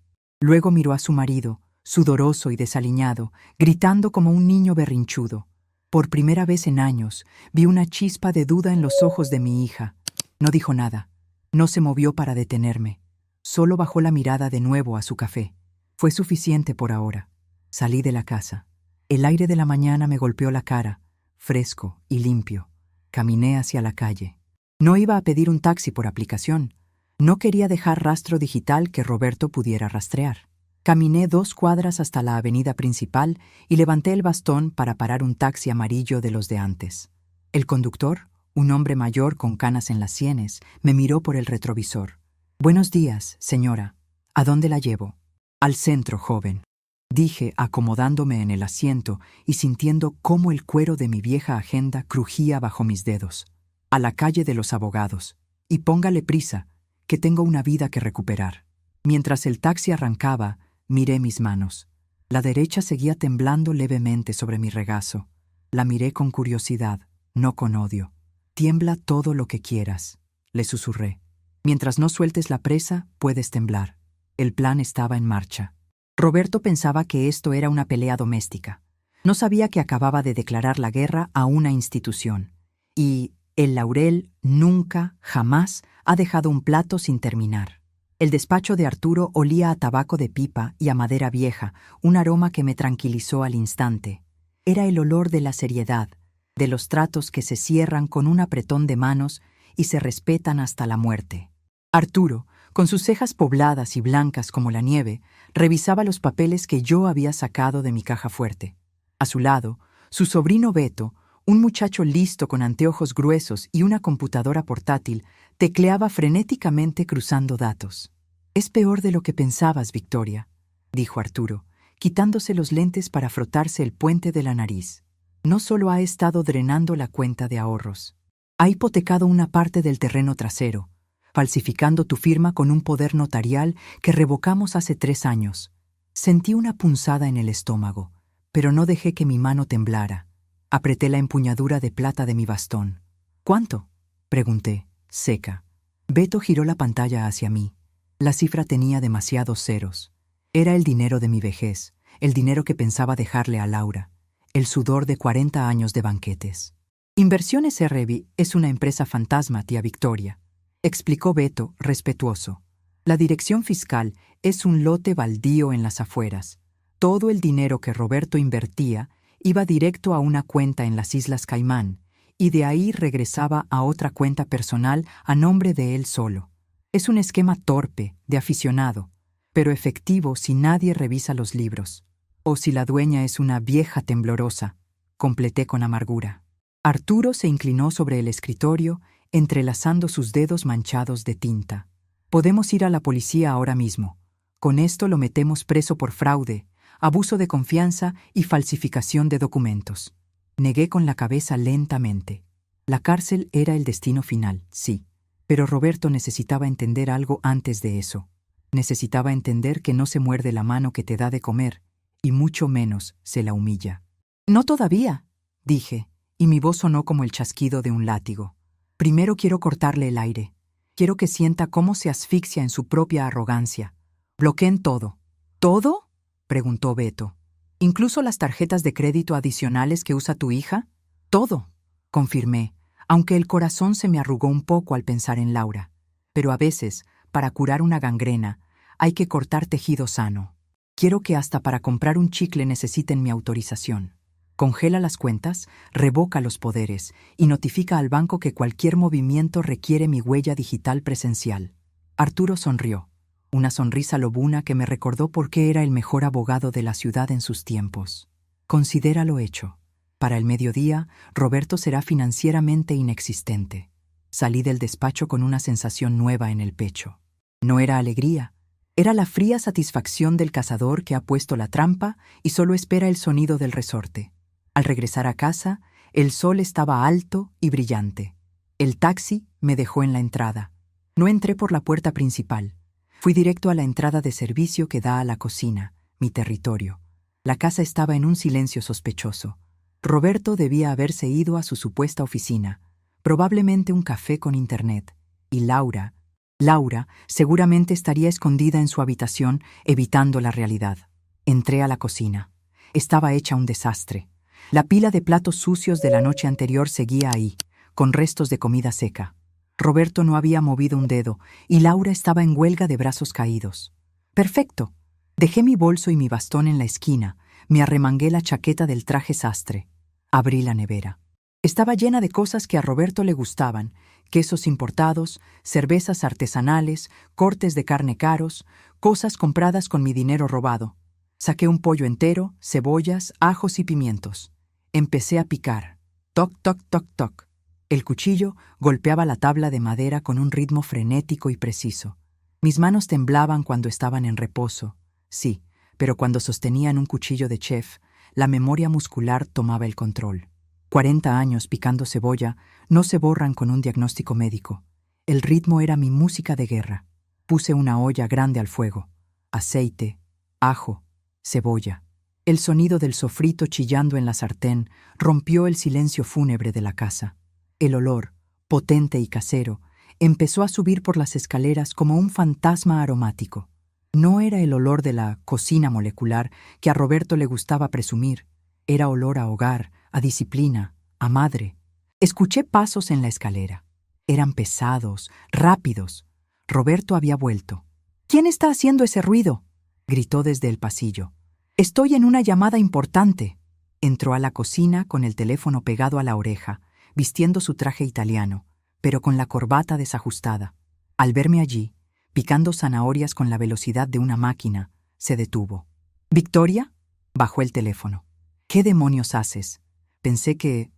Luego miró a su marido, sudoroso y desaliñado, gritando como un niño berrinchudo. Por primera vez en años, vi una chispa de duda en los ojos de mi hija. No dijo nada. No se movió para detenerme. Solo bajó la mirada de nuevo a su café. Fue suficiente por ahora. Salí de la casa. El aire de la mañana me golpeó la cara, fresco y limpio. Caminé hacia la calle. No iba a pedir un taxi por aplicación. No quería dejar rastro digital que Roberto pudiera rastrear. Caminé 2 cuadras hasta la avenida principal y levanté el bastón para parar un taxi amarillo de los de antes. El conductor, un hombre mayor con canas en las sienes, me miró por el retrovisor. «Buenos días, señora. ¿A dónde la llevo?» «Al centro, joven», dije, acomodándome en el asiento y sintiendo cómo el cuero de mi vieja agenda crujía bajo mis dedos. «A la calle de los abogados. Y póngale prisa, que tengo una vida que recuperar». Mientras el taxi arrancaba, miré mis manos. La derecha seguía temblando levemente sobre mi regazo. La miré con curiosidad, no con odio. «Tiembla todo lo que quieras», le susurré. «Mientras no sueltes la presa, puedes temblar». El plan estaba en marcha. Roberto pensaba que esto era una pelea doméstica. No sabía que acababa de declarar la guerra a una institución. Y el laurel nunca, jamás, ha dejado un plato sin terminar. El despacho de Arturo olía a tabaco de pipa y a madera vieja, un aroma que me tranquilizó al instante. Era el olor de la seriedad, de los tratos que se cierran con un apretón de manos y se respetan hasta la muerte. Arturo, con sus cejas pobladas y blancas como la nieve, revisaba los papeles que yo había sacado de mi caja fuerte. A su lado, su sobrino Beto, un muchacho listo con anteojos gruesos y una computadora portátil, tecleaba frenéticamente cruzando datos. «Es peor de lo que pensabas, Victoria», dijo Arturo, quitándose los lentes para frotarse el puente de la nariz. «No solo ha estado drenando la cuenta de ahorros. Ha hipotecado una parte del terreno trasero, falsificando tu firma con un poder notarial que revocamos hace 3 años. Sentí una punzada en el estómago, pero no dejé que mi mano temblara. Apreté la empuñadura de plata de mi bastón. «¿Cuánto?», pregunté, seca. Beto giró la pantalla hacia mí. La cifra tenía demasiados ceros. Era el dinero de mi vejez, el dinero que pensaba dejarle a Laura, el sudor de 40 años de banquetes. «Inversiones RB es una empresa fantasma, tía Victoria», explicó Beto, respetuoso. «La dirección fiscal es un lote baldío en las afueras. Todo el dinero que Roberto invertía iba directo a una cuenta en las Islas Caimán, y de ahí regresaba a otra cuenta personal a nombre de él solo. Es un esquema torpe, de aficionado, pero efectivo si nadie revisa los libros. O si la dueña es una vieja temblorosa», completé con amargura. Arturo se inclinó sobre el escritorio, entrelazando sus dedos manchados de tinta. «Podemos ir a la policía ahora mismo. Con esto lo metemos preso por fraude, abuso de confianza y falsificación de documentos». Negué con la cabeza lentamente. La cárcel era el destino final, sí, pero Roberto necesitaba entender algo antes de eso. Necesitaba entender que no se muerde la mano que te da de comer, y mucho menos se la humilla. «No todavía», dije, y mi voz sonó como el chasquido de un látigo. «Primero quiero cortarle el aire. Quiero que sienta cómo se asfixia en su propia arrogancia. Bloqueen todo». «¿Todo?», preguntó Beto. «¿Incluso las tarjetas de crédito adicionales que usa tu hija?» «Todo», confirmé, aunque el corazón se me arrugó un poco al pensar en Laura. Pero a veces, para curar una gangrena, hay que cortar tejido sano. Quiero que hasta para comprar un chicle necesiten mi autorización. Congela las cuentas, revoca los poderes y notifica al banco que cualquier movimiento requiere mi huella digital presencial». Arturo sonrió, una sonrisa lobuna que me recordó por qué era el mejor abogado de la ciudad en sus tiempos. «Considéralo hecho. Para el mediodía, Roberto será financieramente inexistente». Salí del despacho con una sensación nueva en el pecho. No era alegría, era la fría satisfacción del cazador que ha puesto la trampa y solo espera el sonido del resorte. Al regresar a casa, el sol estaba alto y brillante. El taxi me dejó en la entrada. No entré por la puerta principal. Fui directo a la entrada de servicio que da a la cocina, mi territorio. La casa estaba en un silencio sospechoso. Roberto debía haberse ido a su supuesta oficina, probablemente un café con internet, y Laura Laura seguramente estaría escondida en su habitación, evitando la realidad. Entré a la cocina. Estaba hecha un desastre. La pila de platos sucios de la noche anterior seguía ahí, con restos de comida seca. Roberto no había movido un dedo y Laura estaba en huelga de brazos caídos. Perfecto. Dejé mi bolso y mi bastón en la esquina, me arremangué la chaqueta del traje sastre. Abrí la nevera. Estaba llena de cosas que a Roberto le gustaban: quesos importados, cervezas artesanales, cortes de carne caros, cosas compradas con mi dinero robado. Saqué un pollo entero, cebollas, ajos y pimientos. Empecé a picar. Toc, toc, toc, toc. El cuchillo golpeaba la tabla de madera con un ritmo frenético y preciso. Mis manos temblaban cuando estaban en reposo. Sí, pero cuando sostenían un cuchillo de chef, la memoria muscular tomaba el control. 40 años picando cebolla no se borran con un diagnóstico médico. El ritmo era mi música de guerra. Puse una olla grande al fuego. Aceite, ajo, cebolla. El sonido del sofrito chillando en la sartén rompió el silencio fúnebre de la casa. El olor, potente y casero, empezó a subir por las escaleras como un fantasma aromático. No era el olor de la cocina molecular que a Roberto le gustaba presumir. Era olor a hogar, a disciplina, a madre. Escuché pasos en la escalera. Eran pesados, rápidos. Roberto había vuelto. «¿Quién está haciendo ese ruido?», gritó desde el pasillo. «Estoy en una llamada importante». Entró a la cocina con el teléfono pegado a la oreja, vistiendo su traje italiano, pero con la corbata desajustada. Al verme allí, picando zanahorias con la velocidad de una máquina, se detuvo. «¿Victoria?», bajó el teléfono. «¿Qué demonios haces? Pensé que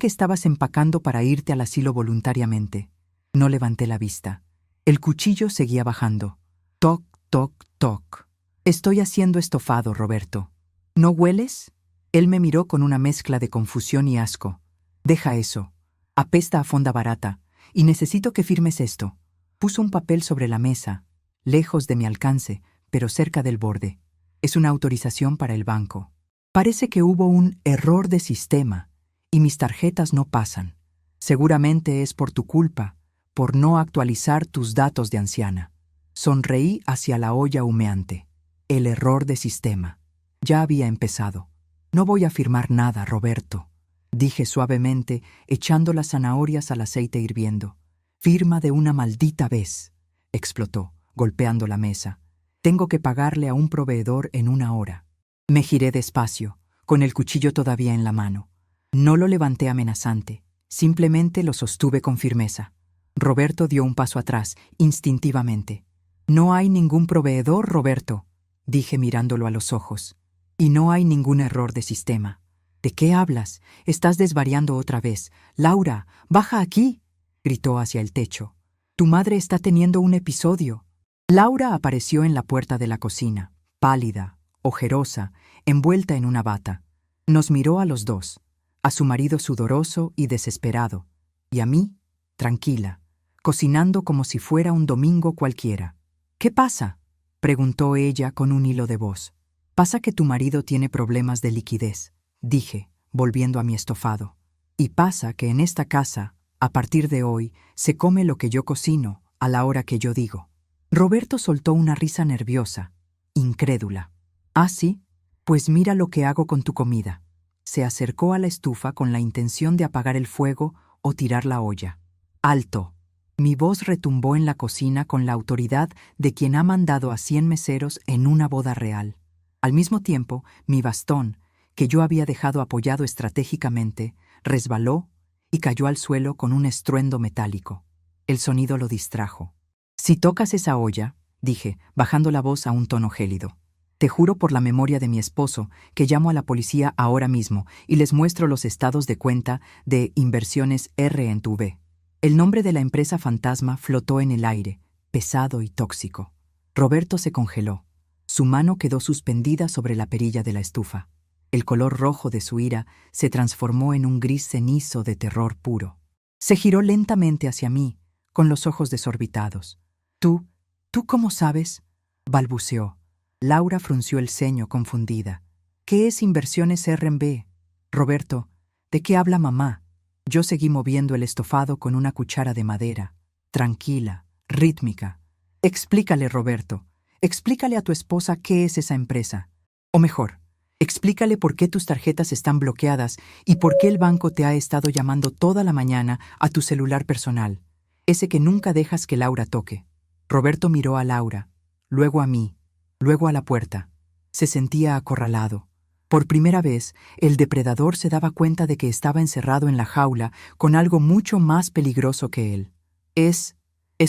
estabas empacando para irte al asilo voluntariamente». No levanté la vista. El cuchillo seguía bajando. Toc, toc, toc. «Estoy haciendo estofado, Roberto». «¿No hueles?». Él me miró con una mezcla de confusión y asco. «Deja eso. Apesta a fonda barata, y necesito que firmes esto». Puso un papel sobre la mesa, lejos de mi alcance, pero cerca del borde. «Es una autorización para el banco. Parece que hubo un error de sistema, y mis tarjetas no pasan. Seguramente es por tu culpa, por no actualizar tus datos de anciana». Sonreí hacia la olla humeante. El error de sistema. Ya había empezado. «No voy a firmar nada, Roberto», dije suavemente, echando las zanahorias al aceite hirviendo. «Firma de una maldita vez», explotó, golpeando la mesa. «Tengo que pagarle a un proveedor en 1 hora». Me giré despacio, con el cuchillo todavía en la mano. No lo levanté amenazante, simplemente lo sostuve con firmeza. Roberto dio un paso atrás, instintivamente. «No hay ningún proveedor, Roberto», dije mirándolo a los ojos. «Y no hay ningún error de sistema». «¿De qué hablas? Estás desvariando otra vez. Laura, baja aquí», gritó hacia el techo. «Tu madre está teniendo un episodio». Laura apareció en la puerta de la cocina, pálida, ojerosa, envuelta en una bata. Nos miró a los dos, a su marido sudoroso y desesperado, y a mí, tranquila, cocinando como si fuera un domingo cualquiera. «¿Qué pasa?», preguntó ella con un hilo de voz. «Pasa que tu marido tiene problemas de liquidez», dije, volviendo a mi estofado. «Y pasa que en esta casa, a partir de hoy, se come lo que yo cocino, a la hora que yo digo». Roberto soltó una risa nerviosa, incrédula. «¿Ah, sí? Pues mira lo que hago con tu comida». Se acercó a la estufa con la intención de apagar el fuego o tirar la olla. «¡Alto!». Mi voz retumbó en la cocina con la autoridad de quien ha mandado a 100 meseros en una boda real. Al mismo tiempo, mi bastón, que yo había dejado apoyado estratégicamente, resbaló y cayó al suelo con un estruendo metálico. El sonido lo distrajo. «Si tocas esa olla», dije, bajando la voz a un tono gélido, «te juro por la memoria de mi esposo que llamo a la policía ahora mismo y les muestro los estados de cuenta de Inversiones R&V». El nombre de la empresa fantasma flotó en el aire, pesado y tóxico. Roberto se congeló. Su mano quedó suspendida sobre la perilla de la estufa. El color rojo de su ira se transformó en un gris cenizo de terror puro. Se giró lentamente hacia mí, con los ojos desorbitados. ¿Tú cómo sabes?», balbuceó. Laura frunció el ceño confundida. «¿Qué es Inversiones R&V? Roberto, ¿de qué habla mamá?». Yo seguí moviendo el estofado con una cuchara de madera, tranquila, rítmica. Explícale, Roberto. Explícale a tu esposa qué es esa empresa. O mejor, explícale por qué tus tarjetas están bloqueadas y por qué el banco te ha estado llamando toda la mañana a tu celular personal, ese que nunca dejas que Laura toque. Roberto miró a Laura, luego a mí, luego a la puerta. Se sentía acorralado. Por primera vez, el depredador se daba cuenta de que estaba encerrado en la jaula con algo mucho más peligroso que él. Es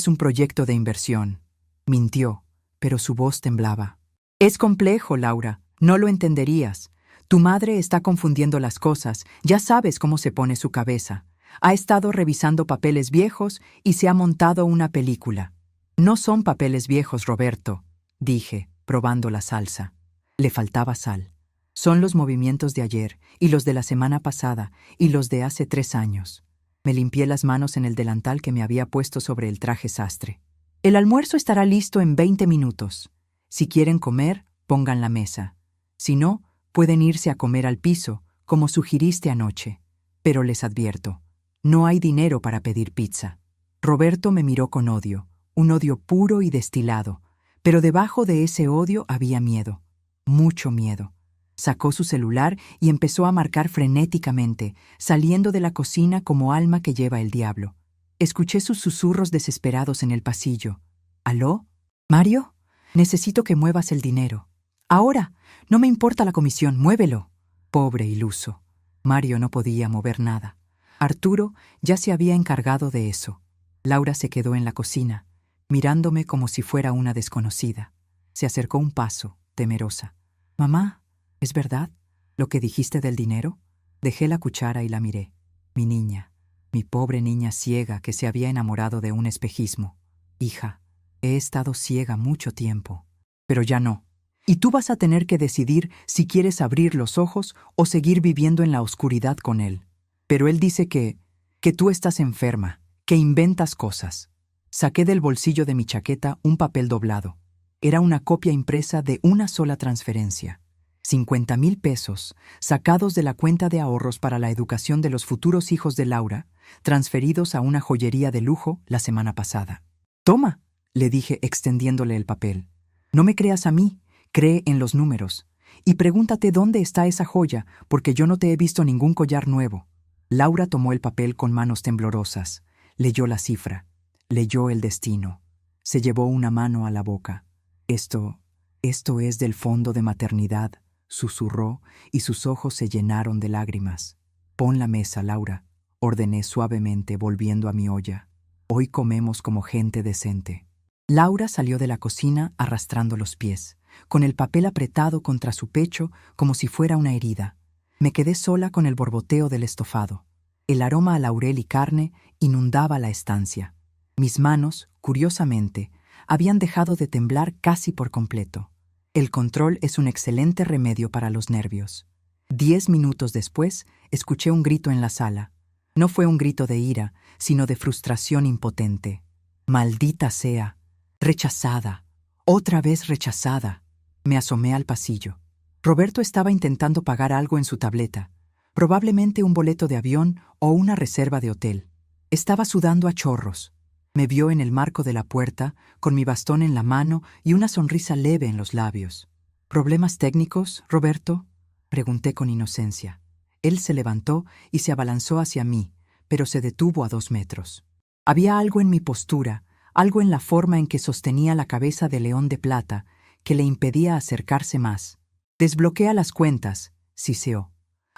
un proyecto de inversión. Mintió, pero su voz temblaba. Es complejo, Laura. No lo entenderías. Tu madre está confundiendo las cosas. Ya sabes cómo se pone su cabeza. Ha estado revisando papeles viejos y se ha montado una película. No son papeles viejos, Roberto, dije, probando la salsa. Le faltaba sal. Son los movimientos de ayer, y los de la semana pasada, y los de hace 3 años. Me limpié las manos en el delantal que me había puesto sobre el traje sastre. El almuerzo estará listo en 20 minutos. Si quieren comer, pongan la mesa. Si no, pueden irse a comer al piso, como sugiriste anoche. Pero les advierto, no hay dinero para pedir pizza. Roberto me miró con odio, un odio puro y destilado, pero debajo de ese odio había miedo, mucho miedo. Sacó su celular y empezó a marcar frenéticamente, saliendo de la cocina como alma que lleva el diablo. Escuché sus susurros desesperados en el pasillo. ¿Aló? ¿Mario? Necesito que muevas el dinero. Ahora. No me importa la comisión, muévelo. Pobre iluso. Mario no podía mover nada. Arturo ya se había encargado de eso. Laura se quedó en la cocina, mirándome como si fuera una desconocida. Se acercó un paso, temerosa. Mamá, ¿es verdad lo que dijiste del dinero? Dejé la cuchara y la miré. Mi niña, mi pobre niña ciega que se había enamorado de un espejismo. Hija, he estado ciega mucho tiempo, pero ya no. Y tú vas a tener que decidir si quieres abrir los ojos o seguir viviendo en la oscuridad con él. Pero él dice que tú estás enferma, que inventas cosas. Saqué del bolsillo de mi chaqueta un papel doblado. Era una copia impresa de una sola transferencia. 50,000 pesos, sacados de la cuenta de ahorros para la educación de los futuros hijos de Laura, transferidos a una joyería de lujo la semana pasada. «Toma», le dije extendiéndole el papel. «No me creas a mí, cree en los números. Y pregúntate dónde está esa joya, porque yo no te he visto ningún collar nuevo». Laura tomó el papel con manos temblorosas. Leyó la cifra. Leyó el destino. Se llevó una mano a la boca. Esto es del fondo de maternidad», susurró, y sus ojos se llenaron de lágrimas. «Pon la mesa, Laura», ordené suavemente volviendo a mi olla. «Hoy comemos como gente decente». Laura salió de la cocina arrastrando los pies, con el papel apretado contra su pecho como si fuera una herida. Me quedé sola con el borboteo del estofado. El aroma a laurel y carne inundaba la estancia. Mis manos, curiosamente, habían dejado de temblar casi por completo. El control es un excelente remedio para los nervios. 10 minutos después, escuché un grito en la sala. No fue un grito de ira, sino de frustración impotente. «Maldita sea. Rechazada. Otra vez rechazada». Me asomé al pasillo. Roberto estaba intentando pagar algo en su tableta, probablemente un boleto de avión o una reserva de hotel. Estaba sudando a chorros. Me vio en el marco de la puerta, con mi bastón en la mano y una sonrisa leve en los labios. «¿Problemas técnicos, Roberto?», pregunté con inocencia. Él se levantó y se abalanzó hacia mí, pero se detuvo a 2 metros. Había algo en mi postura, algo en la forma en que sostenía la cabeza de león de plata, que le impedía acercarse más. «Desbloquea las cuentas», siseó.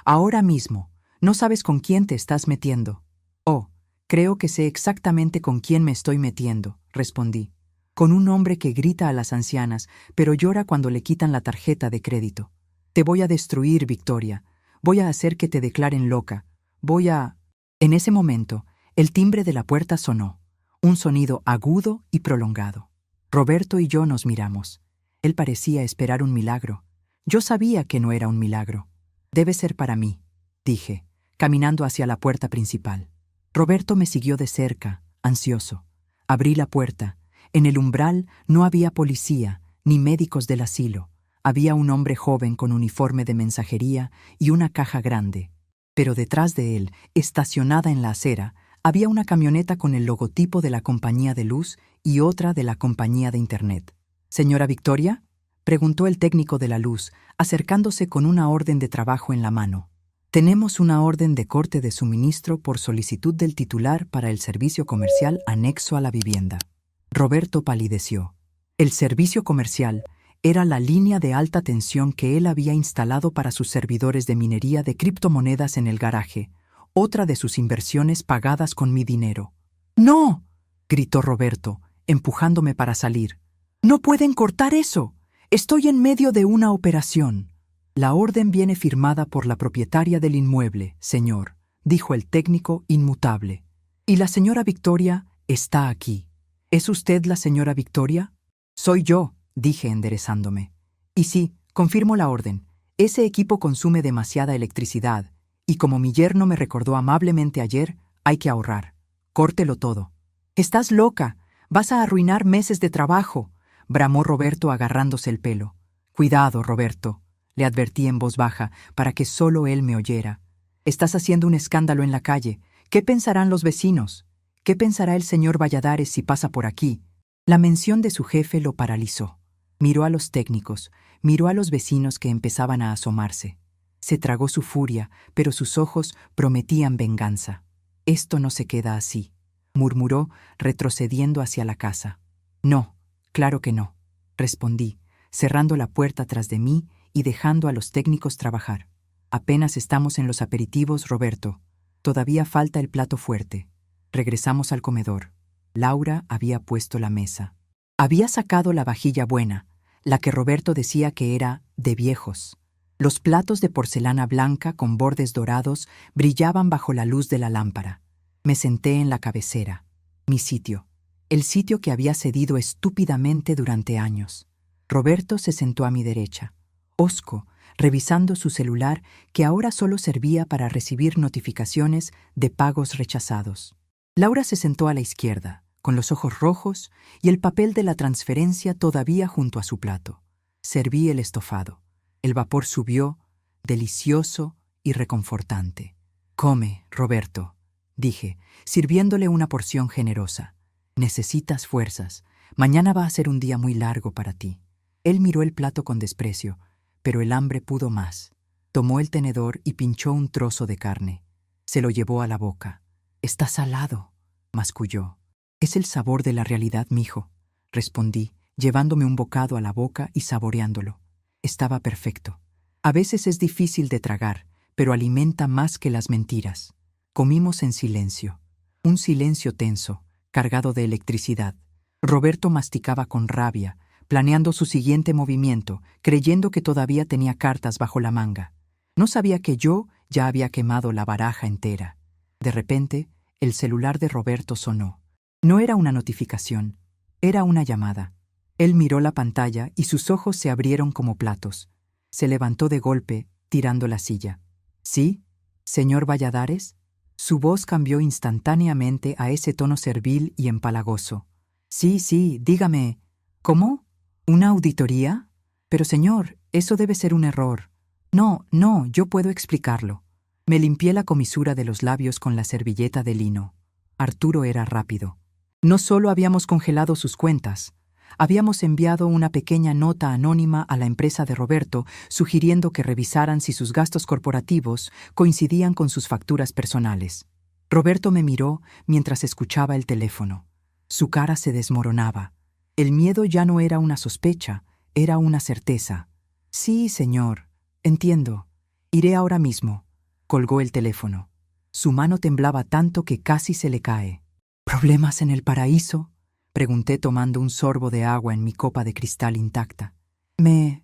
«Ahora mismo. No sabes con quién te estás metiendo». «Oh, creo que sé exactamente con quién me estoy metiendo», respondí. «Con un hombre que grita a las ancianas, pero llora cuando le quitan la tarjeta de crédito. Te voy a destruir, Victoria. Voy a hacer que te declaren loca. Voy a...». En ese momento, el timbre de la puerta sonó, un sonido agudo y prolongado. Roberto y yo nos miramos. Él parecía esperar un milagro. Yo sabía que no era un milagro. «Debe ser para mí», dije, caminando hacia la puerta principal. Roberto me siguió de cerca, ansioso. Abrí la puerta. En el umbral no había policía, ni médicos del asilo. Había un hombre joven con uniforme de mensajería y una caja grande. Pero detrás de él, estacionada en la acera, había una camioneta con el logotipo de la compañía de luz y otra de la compañía de Internet. «¿Señora Victoria?», preguntó el técnico de la luz, acercándose con una orden de trabajo en la mano. «Tenemos una orden de corte de suministro por solicitud del titular para el servicio comercial anexo a la vivienda». Roberto palideció. El servicio comercial era la línea de alta tensión que él había instalado para sus servidores de minería de criptomonedas en el garaje, otra de sus inversiones pagadas con mi dinero. «¡No!», gritó Roberto, empujándome para salir. «¡No pueden cortar eso! Estoy en medio de una operación». «La orden viene firmada por la propietaria del inmueble, señor», dijo el técnico inmutable. «Y la señora Victoria está aquí». «¿Es usted la señora Victoria?». «Soy yo», dije enderezándome. «Y sí, confirmo la orden. Ese equipo consume demasiada electricidad, y como mi yerno me recordó amablemente ayer, hay que ahorrar. Córtelo todo». «¡Estás loca! Vas a arruinar meses de trabajo», bramó Roberto agarrándose el pelo. «Cuidado, Roberto», le advertí en voz baja para que solo él me oyera. «Estás haciendo un escándalo en la calle. ¿Qué pensarán los vecinos? ¿Qué pensará el señor Valladares si pasa por aquí?». La mención de su jefe lo paralizó. Miró a los técnicos, miró a los vecinos que empezaban a asomarse. Se tragó su furia, pero sus ojos prometían venganza. «Esto no se queda así», murmuró, retrocediendo hacia la casa. «No, claro que no», respondí, cerrando la puerta tras de mí y dejando a los técnicos trabajar. «Apenas estamos en los aperitivos, Roberto. Todavía falta el plato fuerte». Regresamos al comedor. Laura había puesto la mesa. Había sacado la vajilla buena, la que Roberto decía que era de viejos. Los platos de porcelana blanca con bordes dorados brillaban bajo la luz de la lámpara. Me senté en la cabecera. Mi sitio. El sitio que había cedido estúpidamente durante años. Roberto se sentó a mi derecha, hosco, revisando su celular que ahora solo servía para recibir notificaciones de pagos rechazados. Laura se sentó a la izquierda, con los ojos rojos y el papel de la transferencia todavía junto a su plato. Serví el estofado. El vapor subió, delicioso y reconfortante. «Come, Roberto», dije, sirviéndole una porción generosa. «Necesitas fuerzas. Mañana va a ser un día muy largo para ti». Él miró el plato con desprecio, pero el hambre pudo más. Tomó el tenedor y pinchó un trozo de carne. Se lo llevó a la boca. «Está salado», masculló. «Es el sabor de la realidad, mijo», respondí, llevándome un bocado a la boca y saboreándolo. Estaba perfecto. A veces es difícil de tragar, pero alimenta más que las mentiras. Comimos en silencio. Un silencio tenso, cargado de electricidad. Roberto masticaba con rabia, planeando su siguiente movimiento, creyendo que todavía tenía cartas bajo la manga. No sabía que yo ya había quemado la baraja entera. De repente, el celular de Roberto sonó. No era una notificación, era una llamada. Él miró la pantalla y sus ojos se abrieron como platos. Se levantó de golpe, tirando la silla. «¿Sí, señor Valladares?». Su voz cambió instantáneamente a ese tono servil y empalagoso. Sí, dígame». «¿Cómo? ¿Una auditoría? Pero señor, eso debe ser un error». No, yo puedo explicarlo». Me limpié la comisura de los labios con la servilleta de lino. Arturo era rápido. No solo habíamos congelado sus cuentas, habíamos enviado una pequeña nota anónima a la empresa de Roberto sugiriendo que revisaran si sus gastos corporativos coincidían con sus facturas personales. Roberto me miró mientras escuchaba el teléfono. Su cara se desmoronaba. El miedo ya no era una sospecha, era una certeza. «Sí, señor, entiendo. Iré ahora mismo». Colgó el teléfono. Su mano temblaba tanto que casi se le cae. «¿Problemas en el paraíso?», pregunté tomando un sorbo de agua en mi copa de cristal intacta. Me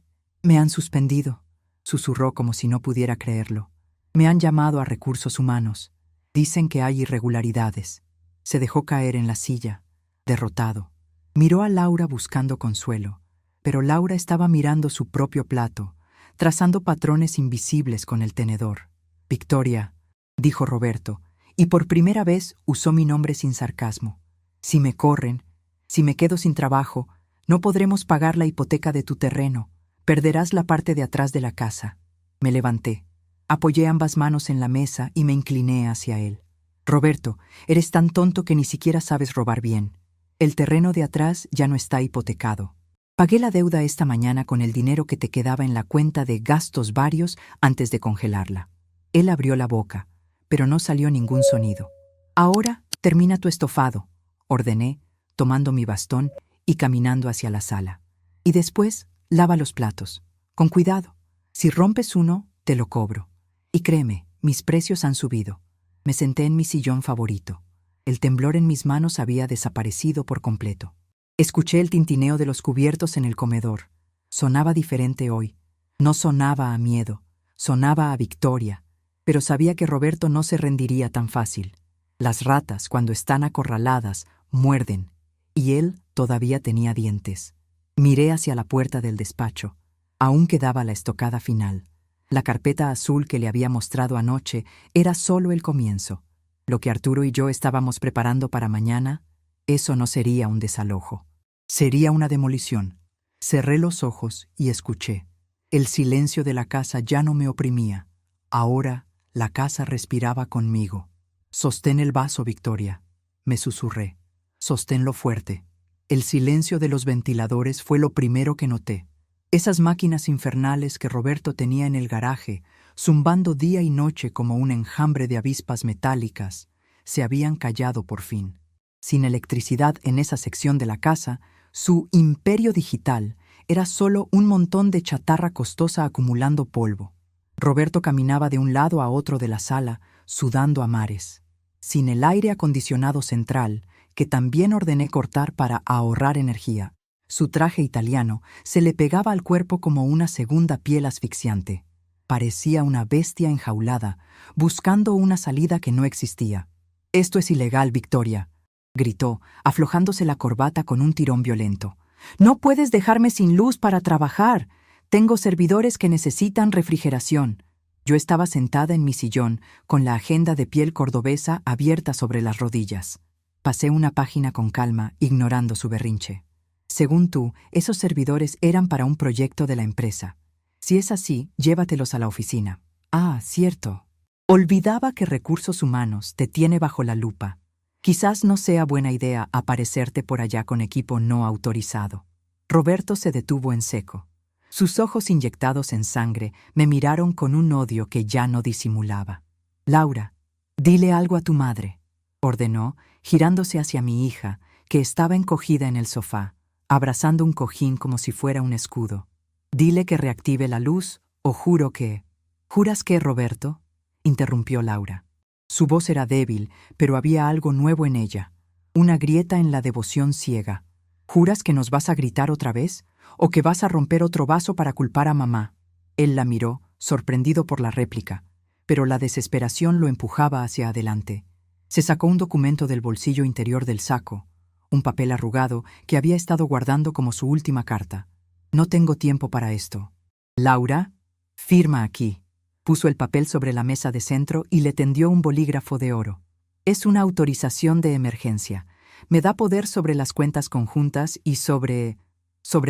han suspendido», susurró como si no pudiera creerlo. «Me han llamado a recursos humanos. Dicen que hay irregularidades». Se dejó caer en la silla, derrotado. Miró a Laura buscando consuelo, pero Laura estaba mirando su propio plato, trazando patrones invisibles con el tenedor. «Victoria», dijo Roberto, y por primera vez usó mi nombre sin sarcasmo. «Si me corren, si me quedo sin trabajo, no podremos pagar la hipoteca de tu terreno. Perderás la parte de atrás de la casa». Me levanté, apoyé ambas manos en la mesa y me incliné hacia él. «Roberto, eres tan tonto que ni siquiera sabes robar bien. El terreno de atrás ya no está hipotecado. Pagué la deuda esta mañana con el dinero que te quedaba en la cuenta de gastos varios antes de congelarla. Él abrió la boca, pero no salió ningún sonido. Ahora termina tu estofado, ordené, tomando mi bastón y caminando hacia la sala. Y después, lava los platos. Con cuidado. Si rompes uno, te lo cobro. Y créeme, mis precios han subido. Me senté en mi sillón favorito. El temblor en mis manos había desaparecido por completo. Escuché el tintineo de los cubiertos en el comedor. Sonaba diferente hoy. No sonaba a miedo, sonaba a victoria. Pero sabía que Roberto no se rendiría tan fácil. Las ratas, cuando están acorraladas, muerden, y él todavía tenía dientes. Miré hacia la puerta del despacho. Aún quedaba la estocada final. La carpeta azul que le había mostrado anoche era solo el comienzo. Lo que Arturo y yo estábamos preparando para mañana, eso no sería un desalojo. Sería una demolición. Cerré los ojos y escuché. El silencio de la casa ya no me oprimía. Ahora la casa respiraba conmigo. Sostén el vaso, Victoria, me susurré. Sosténlo fuerte. El silencio de los ventiladores fue lo primero que noté. Esas máquinas infernales que Roberto tenía en el garaje, zumbando día y noche como un enjambre de avispas metálicas, se habían callado por fin. Sin electricidad en esa sección de la casa, su imperio digital era solo un montón de chatarra costosa acumulando polvo. Roberto caminaba de un lado a otro de la sala, sudando a mares. Sin el aire acondicionado central, que también ordené cortar para ahorrar energía, su traje italiano se le pegaba al cuerpo como una segunda piel asfixiante. Parecía una bestia enjaulada, buscando una salida que no existía. «Esto es ilegal, Victoria», gritó, aflojándose la corbata con un tirón violento. «No puedes dejarme sin luz para trabajar. Tengo servidores que necesitan refrigeración». Yo estaba sentada en mi sillón, con la agenda de piel cordobesa abierta sobre las rodillas. Pasé una página con calma, ignorando su berrinche. «Según tú, esos servidores eran para un proyecto de la empresa. Si es así, llévatelos a la oficina». «Ah, cierto. Olvidaba que Recursos Humanos te tiene bajo la lupa. Quizás no sea buena idea aparecerte por allá con equipo no autorizado». Roberto se detuvo en seco. Sus ojos inyectados en sangre me miraron con un odio que ya no disimulaba. «Laura, dile algo a tu madre», ordenó, girándose hacia mi hija, que estaba encogida en el sofá, abrazando un cojín como si fuera un escudo. «Dile que reactive la luz, o juro que...» «¿Juras qué, Roberto?», interrumpió Laura. Su voz era débil, pero había algo nuevo en ella, una grieta en la devoción ciega. «¿Juras que nos vas a gritar otra vez? ¿O que vas a romper otro vaso para culpar a mamá?» Él la miró, sorprendido por la réplica, pero la desesperación lo empujaba hacia adelante. Se sacó un documento del bolsillo interior del saco, un papel arrugado que había estado guardando como su última carta. «No tengo tiempo para esto. Laura, firma aquí». Puso el papel sobre la mesa de centro y le tendió un bolígrafo de oro. «Es una autorización de emergencia. Me da poder sobre las cuentas conjuntas y sobre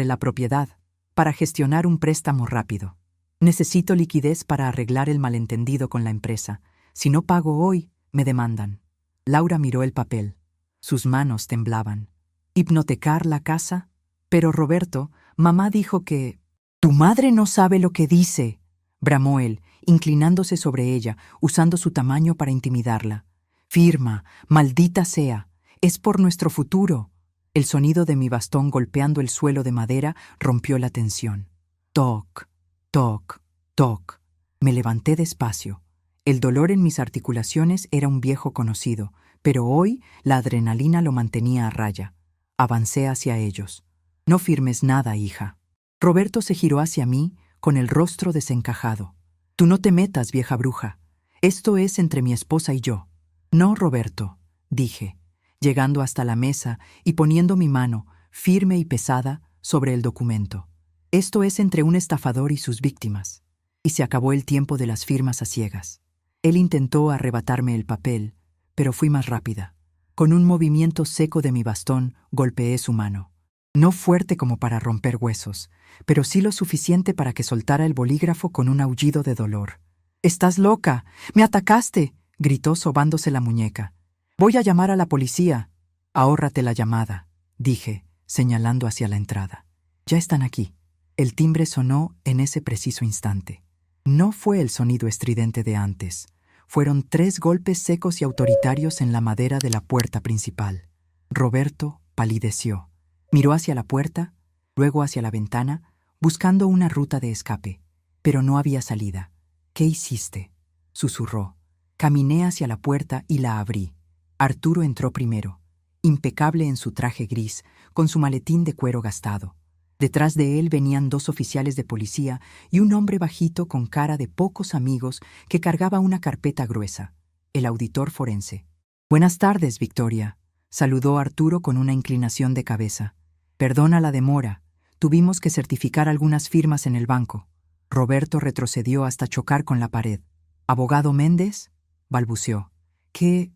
la propiedad, para gestionar un préstamo rápido. Necesito liquidez para arreglar el malentendido con la empresa. Si no pago hoy, me demandan». Laura miró el papel. Sus manos temblaban. «¿Hipnotecar la casa? Pero Roberto, mamá dijo que...» «Tu madre no sabe lo que dice», bramó él, inclinándose sobre ella, usando su tamaño para intimidarla. «Firma, maldita sea. Es por nuestro futuro». El sonido de mi bastón golpeando el suelo de madera rompió la tensión. Toc, toc, toc. Me levanté despacio. El dolor en mis articulaciones era un viejo conocido, pero hoy la adrenalina lo mantenía a raya. Avancé hacia ellos. «No firmes nada, hija». Roberto se giró hacia mí con el rostro desencajado. «Tú no te metas, vieja bruja. Esto es entre mi esposa y yo». «No, Roberto», dije, llegando hasta la mesa y poniendo mi mano, firme y pesada, sobre el documento. «Esto es entre un estafador y sus víctimas». Y se acabó el tiempo de las firmas a ciegas. Él intentó arrebatarme el papel, pero fui más rápida. Con un movimiento seco de mi bastón, golpeé su mano. No fuerte como para romper huesos, pero sí lo suficiente para que soltara el bolígrafo con un aullido de dolor. «¡Estás loca! ¡Me atacaste!», gritó sobándose la muñeca. «Voy a llamar a la policía». «Ahórrate la llamada», dije, señalando hacia la entrada. Ya están aquí. El timbre sonó en ese preciso instante. No fue el sonido estridente de antes. Fueron 3 golpes secos y autoritarios en la madera de la puerta principal. Roberto palideció. Miró hacia la puerta, luego hacia la ventana, buscando una ruta de escape. Pero no había salida. «¿Qué hiciste?», susurró. Caminé hacia la puerta y la abrí. Arturo entró primero, impecable en su traje gris, con su maletín de cuero gastado. Detrás de él venían 2 oficiales de policía y un hombre bajito con cara de pocos amigos que cargaba una carpeta gruesa, el auditor forense. «Buenas tardes, Victoria», saludó Arturo con una inclinación de cabeza. «Perdona la demora. Tuvimos que certificar algunas firmas en el banco». Roberto retrocedió hasta chocar con la pared. «¿Abogado Méndez?», balbuceó. ¿Qué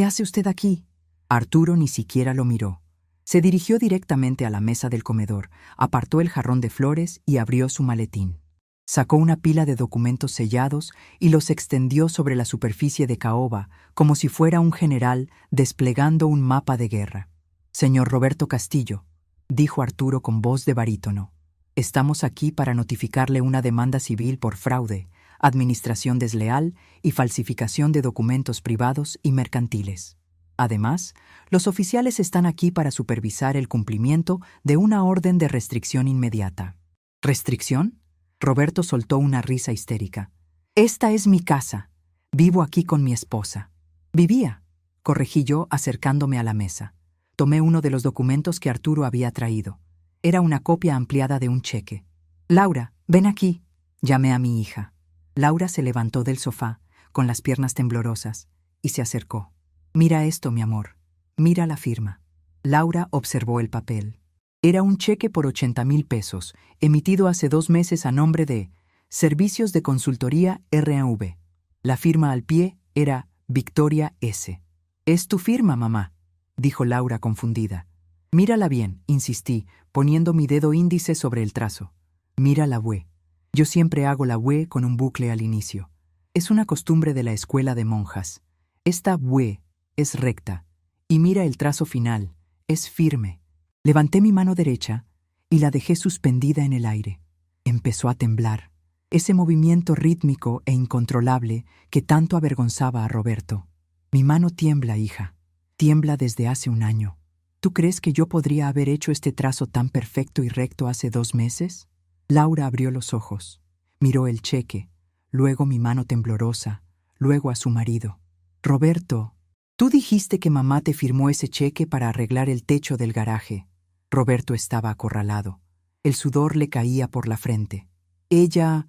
hace usted aquí?» Arturo ni siquiera lo miró. Se dirigió directamente a la mesa del comedor, apartó el jarrón de flores y abrió su maletín. Sacó una pila de documentos sellados y los extendió sobre la superficie de caoba, como si fuera un general desplegando un mapa de guerra. «Señor Roberto Castillo», dijo Arturo con voz de barítono, «estamos aquí para notificarle una demanda civil por fraude, administración desleal y falsificación de documentos privados y mercantiles. Además, los oficiales están aquí para supervisar el cumplimiento de una orden de restricción inmediata». «¿Restricción?», Roberto soltó una risa histérica. «Esta es mi casa. Vivo aquí con mi esposa». «Vivía», corregí yo acercándome a la mesa. Tomé uno de los documentos que Arturo había traído. Era una copia ampliada de un cheque. «Laura, ven aquí», llamé a mi hija. Laura se levantó del sofá, con las piernas temblorosas, y se acercó. «Mira esto, mi amor. Mira la firma». Laura observó el papel. Era un cheque por 80,000 pesos, emitido hace 2 meses a nombre de Servicios de Consultoría R&V. La firma al pie era Victoria S. «Es tu firma, mamá», dijo Laura confundida. «Mírala bien», insistí, poniendo mi dedo índice sobre el trazo. «Mira la W. Yo siempre hago la W con un bucle al inicio. Es una costumbre de la escuela de monjas. Esta W es recta. Y mira el trazo final. Es firme». Levanté mi mano derecha y la dejé suspendida en el aire. Empezó a temblar. Ese movimiento rítmico e incontrolable que tanto avergonzaba a Roberto. «Mi mano tiembla, hija. Tiembla desde hace 1 año. ¿Tú crees que yo podría haber hecho este trazo tan perfecto y recto hace 2 meses?» Laura abrió los ojos. Miró el cheque, luego mi mano temblorosa, luego a su marido. «Roberto, tú dijiste que mamá te firmó ese cheque para arreglar el techo del garaje». Roberto estaba acorralado. El sudor le caía por la frente. Ella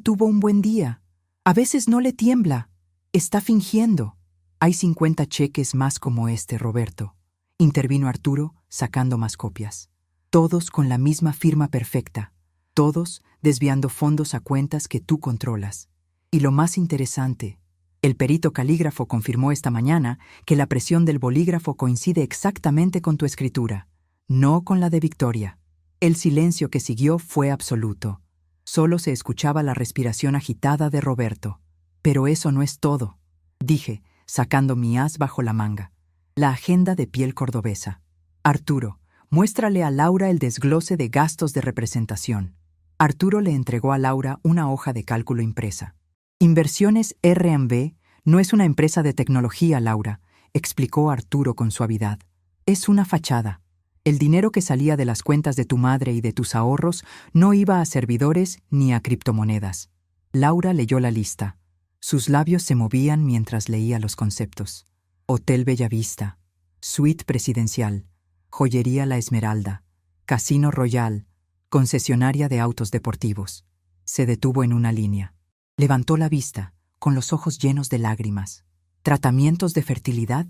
tuvo un buen día. A veces no le tiembla. Está fingiendo». «Hay 50 cheques más como este, Roberto», intervino Arturo, sacando más copias. «Todos con la misma firma perfecta. Todos desviando fondos a cuentas que tú controlas. Y lo más interesante, el perito calígrafo confirmó esta mañana que la presión del bolígrafo coincide exactamente con tu escritura, no con la de Victoria». El silencio que siguió fue absoluto. Solo se escuchaba la respiración agitada de Roberto. «Pero eso no es todo», dije, sacando mi as bajo la manga. «La agenda de piel cordobesa. Arturo, muéstrale a Laura el desglose de gastos de representación». Arturo le entregó a Laura una hoja de cálculo impresa. «Inversiones R&V no es una empresa de tecnología, Laura», explicó Arturo con suavidad. «Es una fachada. El dinero que salía de las cuentas de tu madre y de tus ahorros no iba a servidores ni a criptomonedas». Laura leyó la lista. Sus labios se movían mientras leía los conceptos. Hotel Bellavista, Suite Presidencial, Joyería La Esmeralda, Casino Royal, concesionaria de autos deportivos. Se detuvo en una línea. Levantó la vista, con los ojos llenos de lágrimas. «¿Tratamientos de fertilidad?»,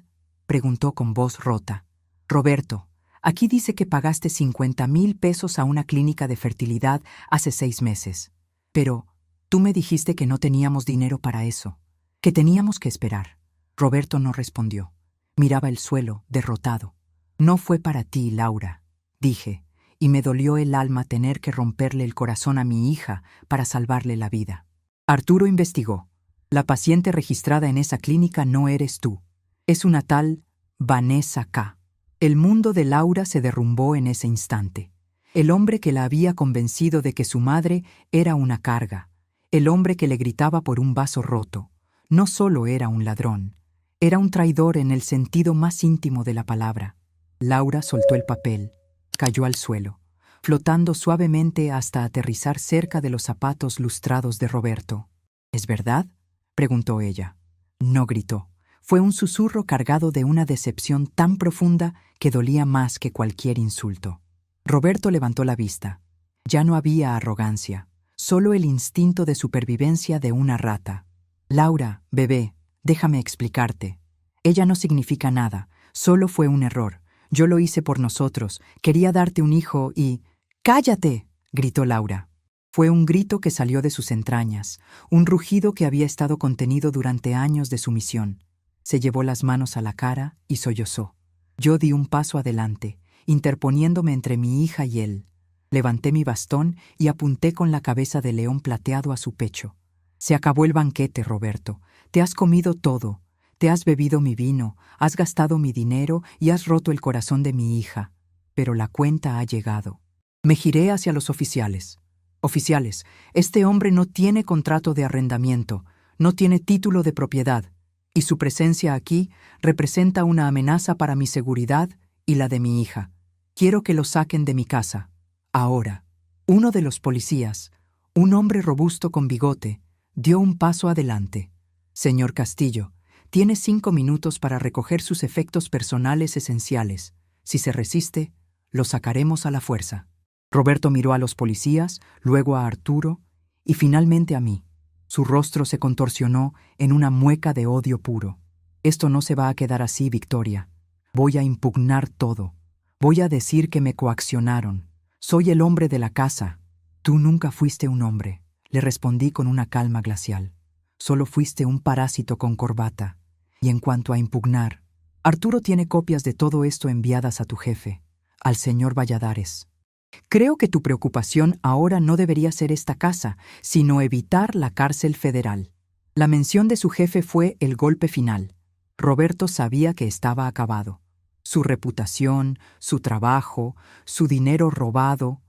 preguntó con voz rota. «Roberto, aquí dice que pagaste 50,000 pesos a una clínica de fertilidad hace 6 meses. Pero tú me dijiste que no teníamos dinero para eso, que teníamos que esperar». Roberto no respondió. Miraba el suelo, derrotado. «No fue para ti, Laura», dije, y me dolió el alma tener que romperle el corazón a mi hija para salvarle la vida. Arturo investigó. «La paciente registrada en esa clínica no eres tú. Es una tal Vanessa K. El mundo de Laura se derrumbó en ese instante. El hombre que la había convencido de que su madre era una carga, el hombre que le gritaba por un vaso roto, no solo era un ladrón, era un traidor en el sentido más íntimo de la palabra. Laura soltó el papel, cayó al suelo, flotando suavemente hasta aterrizar cerca de los zapatos lustrados de Roberto. ¿Es verdad?, preguntó ella. No gritó. Fue un susurro cargado de una decepción tan profunda que dolía más que cualquier insulto. Roberto levantó la vista. Ya no había arrogancia, solo el instinto de supervivencia de una rata. Laura, bebé, déjame explicarte. Ella no significa nada, solo fue un error. Yo lo hice por nosotros, quería darte un hijo y... ¡Cállate!, gritó Laura. Fue un grito que salió de sus entrañas, un rugido que había estado contenido durante años de sumisión. Se llevó las manos a la cara y sollozó. Yo di un paso adelante, interponiéndome entre mi hija y él. Levanté mi bastón y apunté con la cabeza de león plateado a su pecho. Se acabó el banquete, Roberto. Te has comido todo. Te has bebido mi vino, has gastado mi dinero y has roto el corazón de mi hija. Pero la cuenta ha llegado. Me giré hacia los oficiales. Oficiales, este hombre no tiene contrato de arrendamiento, no tiene título de propiedad, y su presencia aquí representa una amenaza para mi seguridad y la de mi hija. Quiero que lo saquen de mi casa. Ahora. Uno de los policías, un hombre robusto con bigote, dio un paso adelante. Señor Castillo, tiene 5 minutos para recoger sus efectos personales esenciales. Si se resiste, lo sacaremos a la fuerza. Roberto miró a los policías, luego a Arturo y finalmente a mí. Su rostro se contorsionó en una mueca de odio puro. Esto no se va a quedar así, Victoria. Voy a impugnar todo. Voy a decir que me coaccionaron. Soy el hombre de la casa. Tú nunca fuiste un hombre, le respondí con una calma glacial. Solo fuiste un parásito con corbata. Y en cuanto a impugnar, Arturo tiene copias de todo esto enviadas a tu jefe, al señor Valladares. Creo que tu preocupación ahora no debería ser esta casa, sino evitar la cárcel federal. La mención de su jefe fue el golpe final. Roberto sabía que estaba acabado. Su reputación, su trabajo, su dinero robado,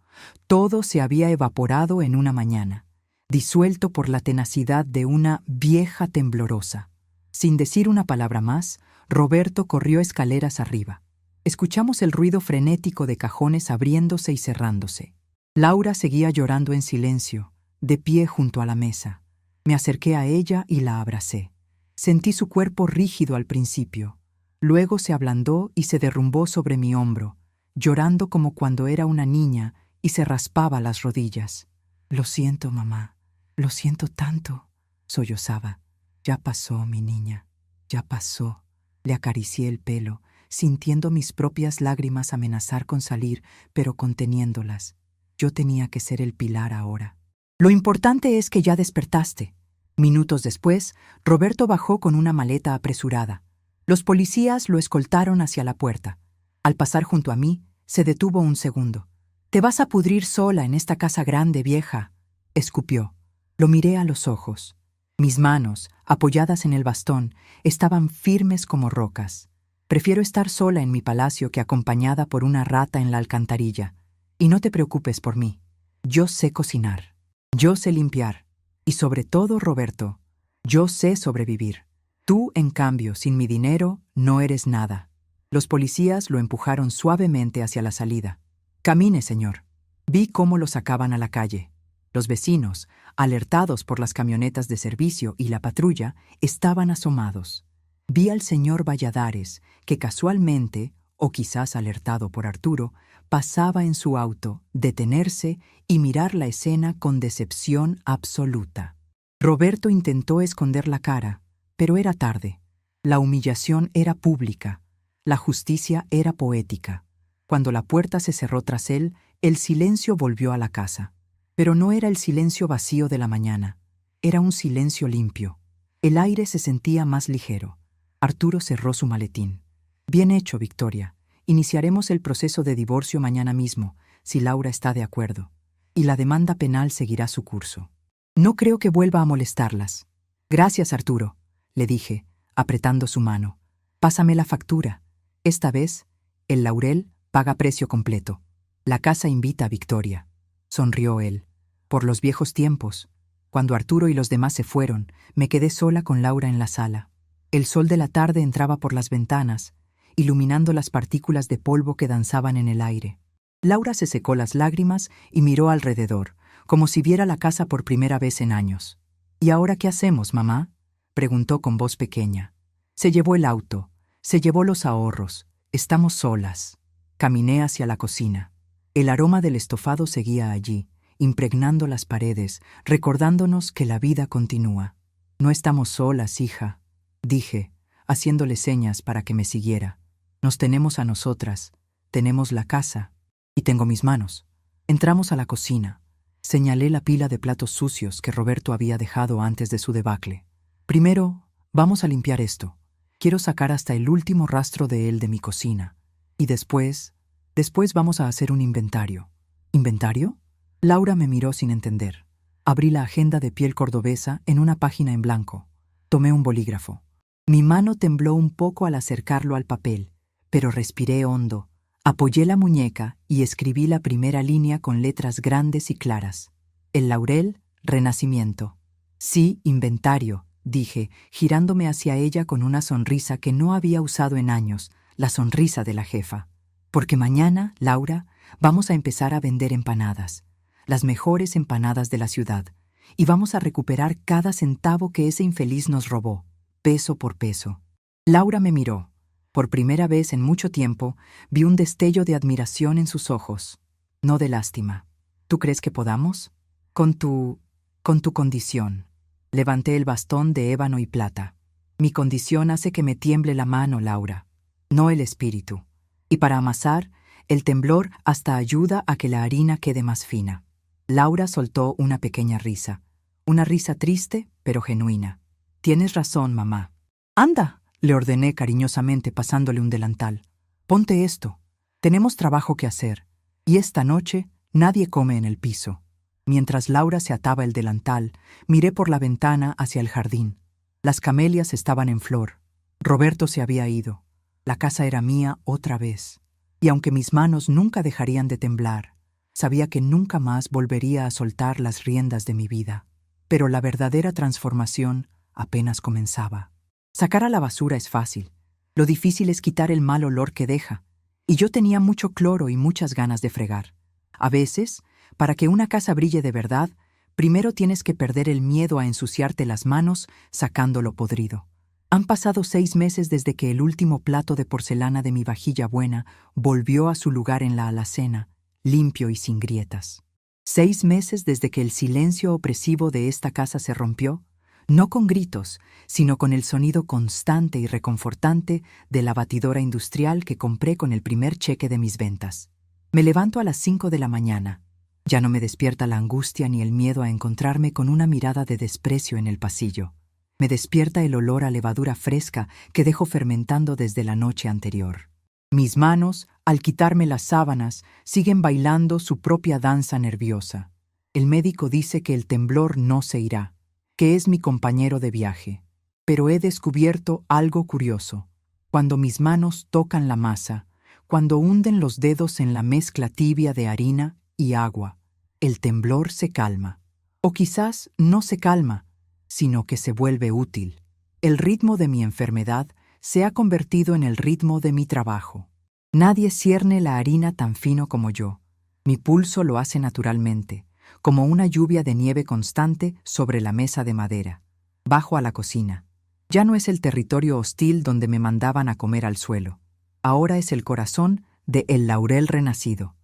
todo se había evaporado en una mañana, disuelto por la tenacidad de una vieja temblorosa. Sin decir una palabra más, Roberto corrió escaleras arriba. Escuchamos el ruido frenético de cajones abriéndose y cerrándose. Laura seguía llorando en silencio, de pie junto a la mesa. Me acerqué a ella y la abracé. Sentí su cuerpo rígido al principio. Luego se ablandó y se derrumbó sobre mi hombro, llorando como cuando era una niña y se raspaba las rodillas. Lo siento, mamá. Lo siento tanto, sollozaba. Ya pasó, mi niña. Ya pasó. Le acaricié el pelo, sintiendo mis propias lágrimas amenazar con salir, pero conteniéndolas. Yo tenía que ser el pilar ahora. Lo importante es que ya despertaste. Minutos después, Roberto bajó con una maleta apresurada. Los policías lo escoltaron hacia la puerta. Al pasar junto a mí, se detuvo un segundo. «Te vas a pudrir sola en esta casa grande, vieja», escupió. Lo miré a los ojos. Mis manos, apoyadas en el bastón, estaban firmes como rocas. Prefiero estar sola en mi palacio que acompañada por una rata en la alcantarilla. Y no te preocupes por mí. Yo sé cocinar. Yo sé limpiar. Y sobre todo, Roberto, yo sé sobrevivir. Tú, en cambio, sin mi dinero, no eres nada. Los policías lo empujaron suavemente hacia la salida. Camine, señor. Vi cómo lo sacaban a la calle. Los vecinos, alertados por las camionetas de servicio y la patrulla, estaban asomados. Vi al señor Valladares, que casualmente, o quizás alertado por Arturo, pasaba en su auto, detenerse y mirar la escena con decepción absoluta. Roberto intentó esconder la cara, pero era tarde. La humillación era pública. La justicia era poética. Cuando la puerta se cerró tras él, el silencio volvió a la casa. Pero no era el silencio vacío de la mañana. Era un silencio limpio. El aire se sentía más ligero. Arturo cerró su maletín. Bien hecho, Victoria. Iniciaremos el proceso de divorcio mañana mismo, si Laura está de acuerdo. Y la demanda penal seguirá su curso. No creo que vuelva a molestarlas. Gracias, Arturo, le dije, apretando su mano. Pásame la factura. Esta vez El laurel paga precio completo. La casa invita a Victoria. Sonrió él. Por los viejos tiempos, cuando Arturo y los demás se fueron, me quedé sola con Laura en la sala. El sol de la tarde entraba por las ventanas, iluminando las partículas de polvo que danzaban en el aire. Laura se secó las lágrimas y miró alrededor, como si viera la casa por primera vez en años. ¿Y ahora qué hacemos, mamá?, preguntó con voz pequeña. Se llevó el auto, se llevó los ahorros, estamos solas. Caminé hacia la cocina. El aroma del estofado seguía allí, impregnando las paredes, recordándonos que la vida continúa. No estamos solas, hija, dije, haciéndole señas para que me siguiera. Nos tenemos a nosotras, tenemos la casa, y tengo mis manos. Entramos a la cocina. Señalé la pila de platos sucios que Roberto había dejado antes de su debacle. Primero, vamos a limpiar esto. Quiero sacar hasta el último rastro de él de mi cocina. Y después vamos a hacer un inventario. ¿Inventario? Laura me miró sin entender. Abrí la agenda de piel cordobesa en una página en blanco. Tomé un bolígrafo. Mi mano tembló un poco al acercarlo al papel, pero respiré hondo. Apoyé la muñeca y escribí la primera línea con letras grandes y claras. El laurel, renacimiento. Sí, inventario, dije, girándome hacia ella con una sonrisa que no había usado en años, la sonrisa de la jefa. Porque mañana, Laura, vamos a empezar a vender empanadas, las mejores empanadas de la ciudad, y vamos a recuperar cada centavo que ese infeliz nos robó, peso por peso. Laura me miró. Por primera vez en mucho tiempo, vi un destello de admiración en sus ojos, no de lástima. ¿Tú crees que podamos? Con tu condición. Levanté el bastón de ébano y plata. Mi condición hace que me tiemble la mano, Laura, no el espíritu. Y para amasar, el temblor hasta ayuda a que la harina quede más fina. Laura soltó una pequeña risa. Una risa triste, pero genuina. Tienes razón, mamá. Anda, le ordené cariñosamente pasándole un delantal. Ponte esto. Tenemos trabajo que hacer. Y esta noche nadie come en el piso. Mientras Laura se ataba el delantal, miré por la ventana hacia el jardín. Las camelias estaban en flor. Roberto se había ido. La casa era mía otra vez. Y aunque mis manos nunca dejarían de temblar, sabía que nunca más volvería a soltar las riendas de mi vida. Pero la verdadera transformación apenas comenzaba. Sacar a la basura es fácil. Lo difícil es quitar el mal olor que deja. Y yo tenía mucho cloro y muchas ganas de fregar. A veces, para que una casa brille de verdad, primero tienes que perder el miedo a ensuciarte las manos sacando lo podrido. Han pasado 6 meses desde que el último plato de porcelana de mi vajilla buena volvió a su lugar en la alacena, limpio y sin grietas. 6 meses desde que el silencio opresivo de esta casa se rompió, no con gritos, sino con el sonido constante y reconfortante de la batidora industrial que compré con el primer cheque de mis ventas. Me levanto a las 5 de la mañana. Ya no me despierta la angustia ni el miedo a encontrarme con una mirada de desprecio en el pasillo. Me despierta el olor a levadura fresca que dejo fermentando desde la noche anterior. Mis manos, al quitarme las sábanas, siguen bailando su propia danza nerviosa. El médico dice que el temblor no se irá, que es mi compañero de viaje. Pero he descubierto algo curioso. Cuando mis manos tocan la masa, cuando hunden los dedos en la mezcla tibia de harina y agua, el temblor se calma. O quizás no se calma, sino que se vuelve útil. El ritmo de mi enfermedad se ha convertido en el ritmo de mi trabajo. Nadie cierne la harina tan fino como yo. Mi pulso lo hace naturalmente, como una lluvia de nieve constante sobre la mesa de madera. Bajo a la cocina. Ya no es el territorio hostil donde me mandaban a comer al suelo. Ahora es el corazón de El Laurel Renacido.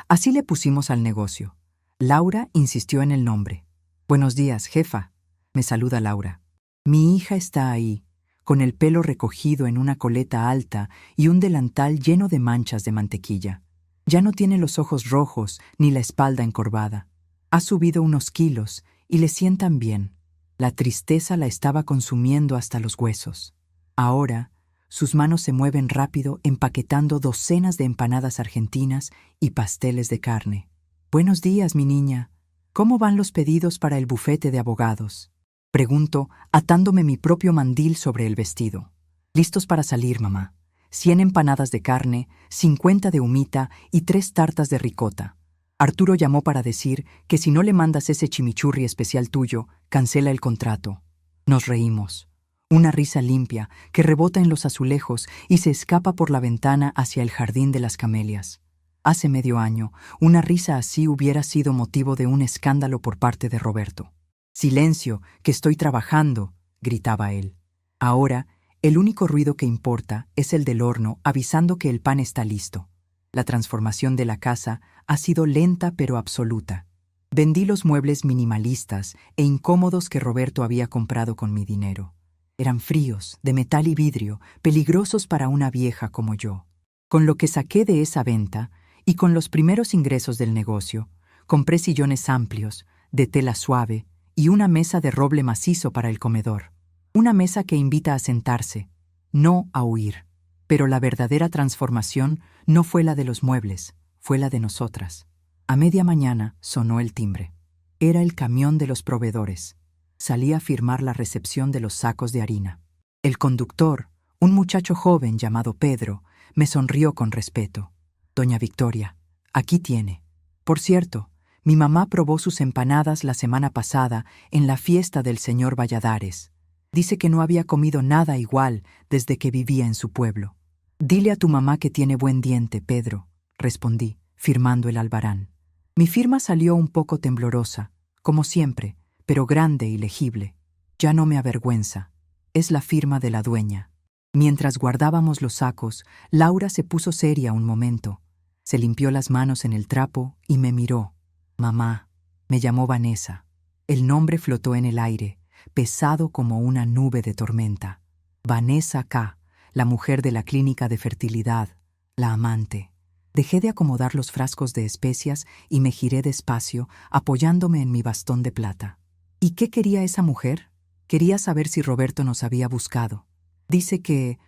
Así le pusimos al negocio. Laura insistió en el nombre. Buenos días, jefa. Me saluda Laura. Mi hija está ahí, con el pelo recogido en una coleta alta y un delantal lleno de manchas de mantequilla. Ya no tiene los ojos rojos ni la espalda encorvada. Ha subido unos kilos y le sientan bien. La tristeza la estaba consumiendo hasta los huesos. Ahora, sus manos se mueven rápido empaquetando docenas de empanadas argentinas y pasteles de carne. Buenos días, mi niña. ¿Cómo van los pedidos para el bufete de abogados? Pregunto, atándome mi propio mandil sobre el vestido. Listos para salir, mamá. 100 empanadas de carne, 50 de humita y 3 tartas de ricota. Arturo llamó para decir que si no le mandas ese chimichurri especial tuyo, cancela el contrato. Nos reímos. Una risa limpia que rebota en los azulejos y se escapa por la ventana hacia el jardín de las camelias. Hace medio año, una risa así hubiera sido motivo de un escándalo por parte de Roberto. «Silencio, que estoy trabajando», gritaba él. Ahora, el único ruido que importa es el del horno avisando que el pan está listo. La transformación de la casa ha sido lenta pero absoluta. Vendí los muebles minimalistas e incómodos que Roberto había comprado con mi dinero. Eran fríos, de metal y vidrio, peligrosos para una vieja como yo. Con lo que saqué de esa venta, y con los primeros ingresos del negocio, compré sillones amplios, de tela suave, y una mesa de roble macizo para el comedor. Una mesa que invita a sentarse, no a huir. Pero la verdadera transformación no fue la de los muebles, fue la de nosotras. A media mañana sonó el timbre. Era el camión de los proveedores. Salía a firmar la recepción de los sacos de harina. El conductor, un muchacho joven llamado Pedro, me sonrió con respeto. «Doña Victoria, aquí tiene. Por cierto, mi mamá probó sus empanadas la semana pasada en la fiesta del señor Valladares. Dice que no había comido nada igual desde que vivía en su pueblo». «Dile a tu mamá que tiene buen diente, Pedro», respondí, firmando el albarán. Mi firma salió un poco temblorosa, como siempre, pero grande y legible. Ya no me avergüenza. Es la firma de la dueña. Mientras guardábamos los sacos, Laura se puso seria un momento. Se limpió las manos en el trapo y me miró. «Mamá», me llamó Vanessa. El nombre flotó en el aire, pesado como una nube de tormenta. Vanessa K., la mujer de la clínica de fertilidad, la amante. Dejé de acomodar los frascos de especias y me giré despacio, apoyándome en mi bastón de plata. ¿Y qué quería esa mujer? Quería saber si Roberto nos había buscado. Dice que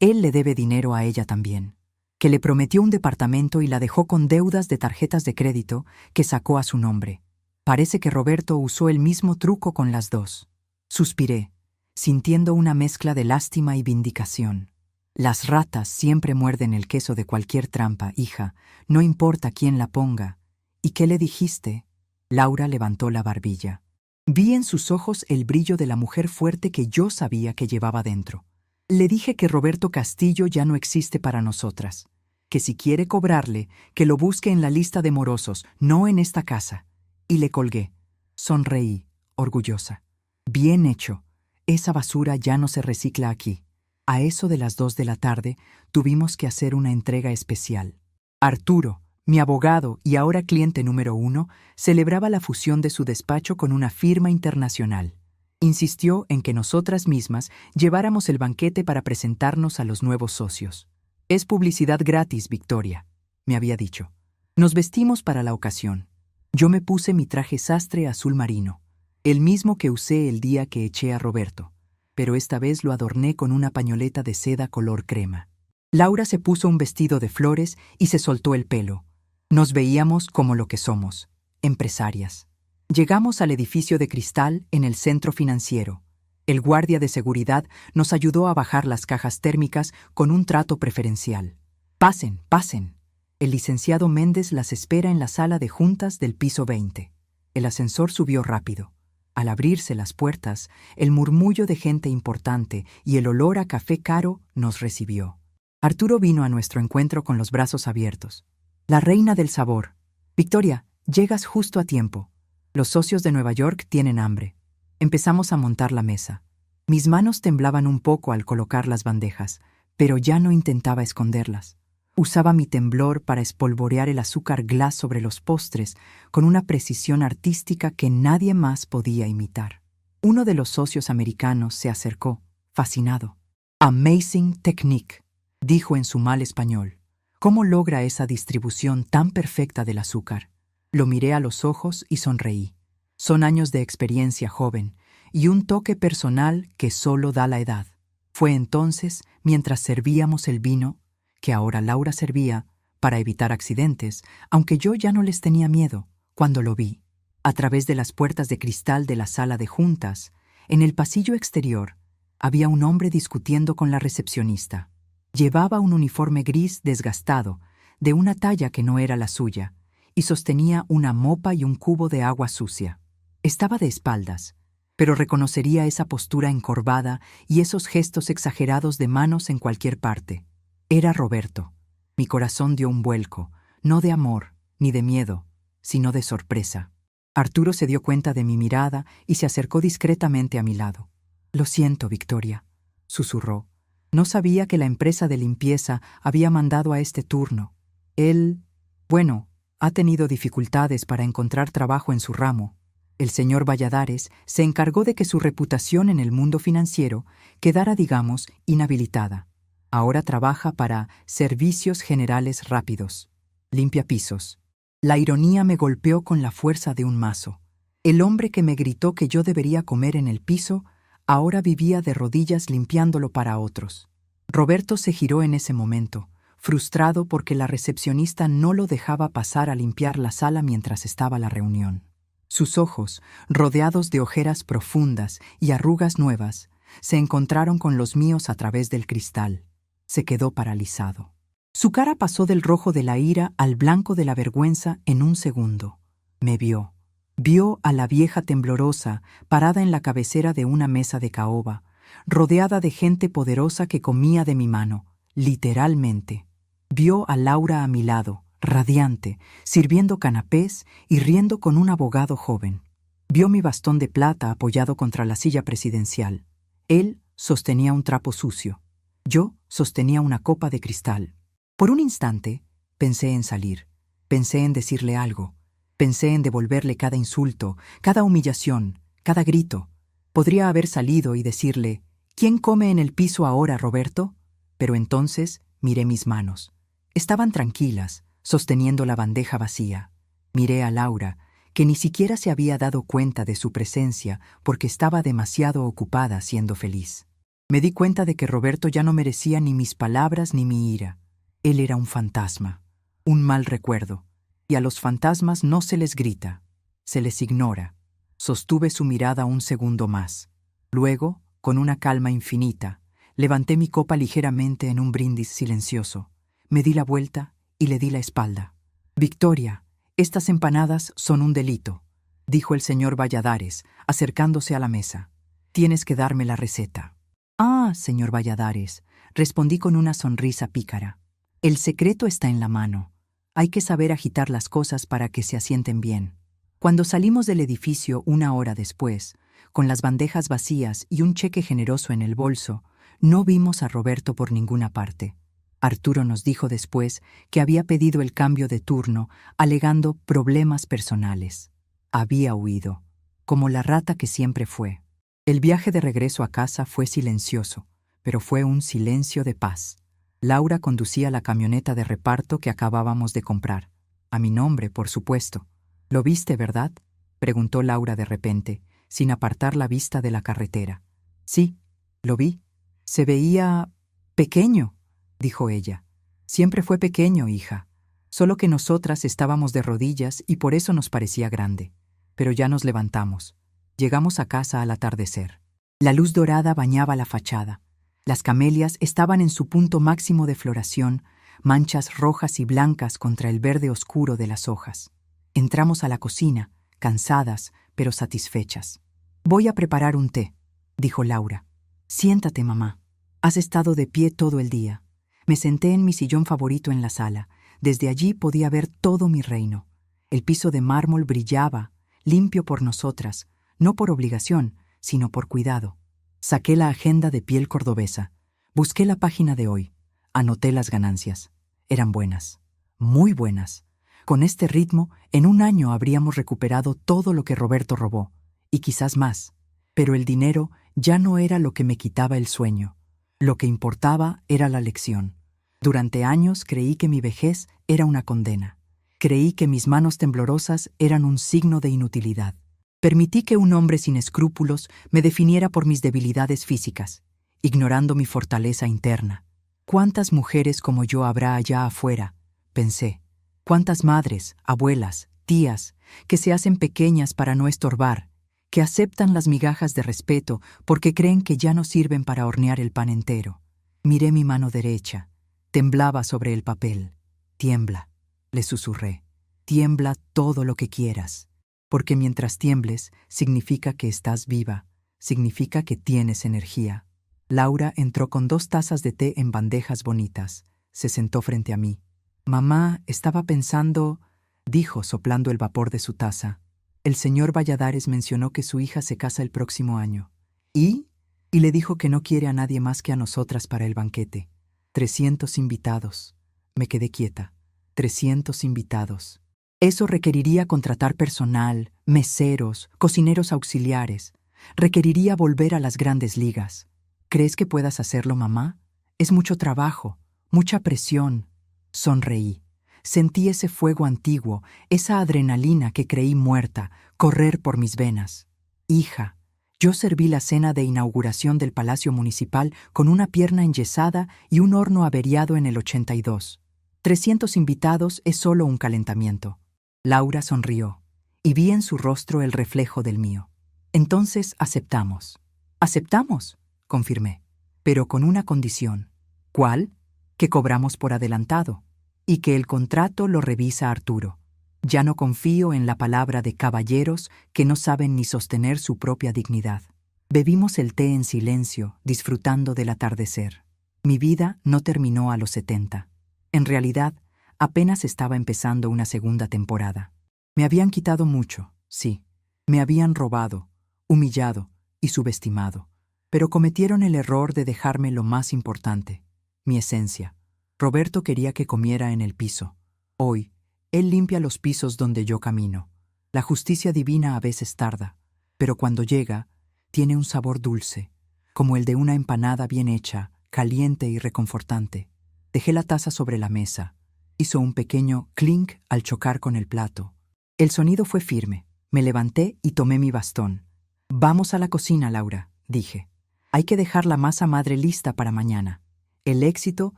él le debe dinero a ella también, que le prometió un departamento y la dejó con deudas de tarjetas de crédito que sacó a su nombre. Parece que Roberto usó el mismo truco con las dos. Suspiré, sintiendo una mezcla de lástima y vindicación. Las ratas siempre muerden el queso de cualquier trampa, hija, no importa quién la ponga. ¿Y qué le dijiste? Laura levantó la barbilla. Vi en sus ojos el brillo de la mujer fuerte que yo sabía que llevaba dentro. Le dije que Roberto Castillo ya no existe para nosotras, que si quiere cobrarle, que lo busque en la lista de morosos, no en esta casa. Y le colgué. Sonreí, orgullosa. Bien hecho. Esa basura ya no se recicla aquí. A eso de las 2 de la tarde tuvimos que hacer una entrega especial. Arturo, mi abogado y ahora cliente número 1, celebraba la fusión de su despacho con una firma internacional. Insistió en que nosotras mismas lleváramos el banquete para presentarnos a los nuevos socios. «Es publicidad gratis, Victoria», me había dicho. Nos vestimos para la ocasión. Yo me puse mi traje sastre azul marino, el mismo que usé el día que eché a Roberto, pero esta vez lo adorné con una pañoleta de seda color crema. Laura se puso un vestido de flores y se soltó el pelo. Nos veíamos como lo que somos, empresarias. Llegamos al edificio de cristal en el centro financiero. El guardia de seguridad nos ayudó a bajar las cajas térmicas con un trato preferencial. «Pasen, pasen». El licenciado Méndez las espera en la sala de juntas del piso 20. El ascensor subió rápido. Al abrirse las puertas, el murmullo de gente importante y el olor a café caro nos recibió. Arturo vino a nuestro encuentro con los brazos abiertos. «La reina del sabor. Victoria, llegas justo a tiempo. Los socios de Nueva York tienen hambre». Empezamos a montar la mesa. Mis manos temblaban un poco al colocar las bandejas, pero ya no intentaba esconderlas. Usaba mi temblor para espolvorear el azúcar glass sobre los postres con una precisión artística que nadie más podía imitar. Uno de los socios americanos se acercó, fascinado. «Amazing technique», dijo en su mal español. «¿Cómo logra esa distribución tan perfecta del azúcar?» Lo miré a los ojos y sonreí. Son años de experiencia, joven, y un toque personal que solo da la edad. Fue entonces, mientras servíamos el vino, que ahora Laura servía, para evitar accidentes, aunque yo ya no les tenía miedo, cuando lo vi. A través de las puertas de cristal de la sala de juntas, en el pasillo exterior, había un hombre discutiendo con la recepcionista. Llevaba un uniforme gris desgastado, de una talla que no era la suya, y sostenía una mopa y un cubo de agua sucia. Estaba de espaldas, pero reconocería esa postura encorvada y esos gestos exagerados de manos en cualquier parte. Era Roberto. Mi corazón dio un vuelco, no de amor, ni de miedo, sino de sorpresa. Arturo se dio cuenta de mi mirada y se acercó discretamente a mi lado. «Lo siento, Victoria», susurró. «No sabía que la empresa de limpieza había mandado a este turno. Él, bueno, ha tenido dificultades para encontrar trabajo en su ramo. El señor Valladares se encargó de que su reputación en el mundo financiero quedara, digamos, inhabilitada. Ahora trabaja para Servicios Generales Rápidos. Limpia pisos». La ironía me golpeó con la fuerza de un mazo. El hombre que me gritó que yo debería comer en el piso ahora vivía de rodillas limpiándolo para otros. Roberto se giró en ese momento, frustrado porque la recepcionista no lo dejaba pasar a limpiar la sala mientras estaba la reunión. Sus ojos, rodeados de ojeras profundas y arrugas nuevas, se encontraron con los míos a través del cristal. Se quedó paralizado. Su cara pasó del rojo de la ira al blanco de la vergüenza en un segundo. Me vio. Vio a la vieja temblorosa parada en la cabecera de una mesa de caoba, rodeada de gente poderosa que comía de mi mano, literalmente. Vio a Laura a mi lado, radiante, sirviendo canapés y riendo con un abogado joven. Vio mi bastón de plata apoyado contra la silla presidencial. Él sostenía un trapo sucio. Yo sostenía una copa de cristal. Por un instante, pensé en salir. Pensé en decirle algo. Pensé en devolverle cada insulto, cada humillación, cada grito. Podría haber salido y decirle: «¿Quién come en el piso ahora, Roberto?». Pero entonces miré mis manos. Estaban tranquilas, sosteniendo la bandeja vacía. Miré a Laura, que ni siquiera se había dado cuenta de su presencia porque estaba demasiado ocupada siendo feliz. Me di cuenta de que Roberto ya no merecía ni mis palabras ni mi ira. Él era un fantasma, un mal recuerdo, y a los fantasmas no se les grita, se les ignora. Sostuve su mirada un segundo más. Luego, con una calma infinita, levanté mi copa ligeramente en un brindis silencioso. Me di la vuelta y le di la espalda. «Victoria, estas empanadas son un delito», dijo el señor Valladares, acercándose a la mesa. «Tienes que darme la receta». «Ah, señor Valladares», respondí con una sonrisa pícara. «El secreto está en la mano. Hay que saber agitar las cosas para que se asienten bien». Cuando salimos del edificio 1 hora después, con las bandejas vacías y un cheque generoso en el bolso, no vimos a Roberto por ninguna parte. Arturo nos dijo después que había pedido el cambio de turno, alegando problemas personales. Había huido, como la rata que siempre fue. El viaje de regreso a casa fue silencioso, pero fue un silencio de paz. Laura conducía la camioneta de reparto que acabábamos de comprar. A mi nombre, por supuesto. «¿Lo viste, verdad?», preguntó Laura de repente, sin apartar la vista de la carretera. «Sí, lo vi. Se veía pequeño», dijo ella. «Siempre fue pequeño, hija. Solo que nosotras estábamos de rodillas y por eso nos parecía grande. Pero ya nos levantamos. Llegamos a casa al atardecer. La luz dorada bañaba la fachada. Las camelias estaban en su punto máximo de floración, manchas rojas y blancas contra el verde oscuro de las hojas. Entramos a la cocina, cansadas, pero satisfechas. «Voy a preparar un té», dijo Laura. «Siéntate, mamá. Has estado de pie todo el día». Me senté en mi sillón favorito en la sala. Desde allí podía ver todo mi reino. El piso de mármol brillaba, limpio por nosotras, no por obligación, sino por cuidado. Saqué la agenda de piel cordobesa. Busqué la página de hoy. Anoté las ganancias. Eran buenas, muy buenas. Con este ritmo, en 1 año habríamos recuperado todo lo que Roberto robó, y quizás más. Pero el dinero ya no era lo que me quitaba el sueño. Lo que importaba era la lección. Durante años creí que mi vejez era una condena. Creí que mis manos temblorosas eran un signo de inutilidad. Permití que un hombre sin escrúpulos me definiera por mis debilidades físicas, ignorando mi fortaleza interna. ¿Cuántas mujeres como yo habrá allá afuera?, pensé. ¿Cuántas madres, abuelas, tías, que se hacen pequeñas para no estorbar, que aceptan las migajas de respeto porque creen que ya no sirven para hornear el pan entero, Miré mi mano derecha. Temblaba sobre el papel. Tiembla, le susurré. Tiembla todo lo que quieras, porque mientras tiembles significa que estás viva, significa que tienes energía. Laura entró con 2 tazas de té en bandejas bonitas. Se sentó frente a mí. Mamá, estaba pensando, dijo soplando el vapor de su taza. El señor Valladares mencionó que su hija se casa el próximo año. ¿Y? Y le dijo que no quiere a nadie más que a nosotras para el banquete. 300 invitados. Me quedé quieta. 300 invitados. Eso requeriría contratar personal, meseros, cocineros auxiliares. Requeriría volver a las grandes ligas. ¿Crees que puedas hacerlo, mamá? Es mucho trabajo, mucha presión. Sonreí. Sentí ese fuego antiguo, esa adrenalina que creí muerta, correr por mis venas. Hija, yo serví la cena de inauguración del Palacio Municipal con una pierna enyesada y un horno averiado en el 82. 300 invitados es solo un calentamiento. Laura sonrió, y vi en su rostro el reflejo del mío. Entonces aceptamos. ¿Aceptamos?, confirmé, pero con una condición. ¿Cuál? Que cobramos por adelantado, y que el contrato lo revisa Arturo. Ya no confío en la palabra de caballeros que no saben ni sostener su propia dignidad. Bebimos el té en silencio, disfrutando del atardecer. Mi vida no terminó a los 70. En realidad, apenas estaba empezando una segunda temporada. Me habían quitado mucho, sí. Me habían robado, humillado y subestimado. Pero cometieron el error de dejarme lo más importante, mi esencia. Roberto quería que comiera en el piso. Hoy, él limpia los pisos donde yo camino. La justicia divina a veces tarda, pero cuando llega, tiene un sabor dulce, como el de una empanada bien hecha, caliente y reconfortante. Dejé la taza sobre la mesa. Hizo un pequeño clink al chocar con el plato. El sonido fue firme. Me levanté y tomé mi bastón. «Vamos a la cocina, Laura», dije. «Hay que dejar la masa madre lista para mañana. El éxito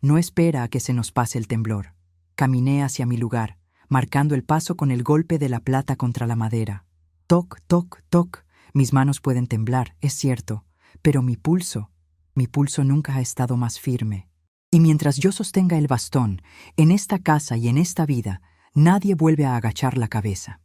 no espera a que se nos pase el temblor». Caminé hacia mi lugar, marcando el paso con el golpe de la plata contra la madera. Toc, toc, toc. Mis manos pueden temblar, es cierto, pero mi pulso nunca ha estado más firme. Y mientras yo sostenga el bastón, en esta casa y en esta vida, nadie vuelve a agachar la cabeza.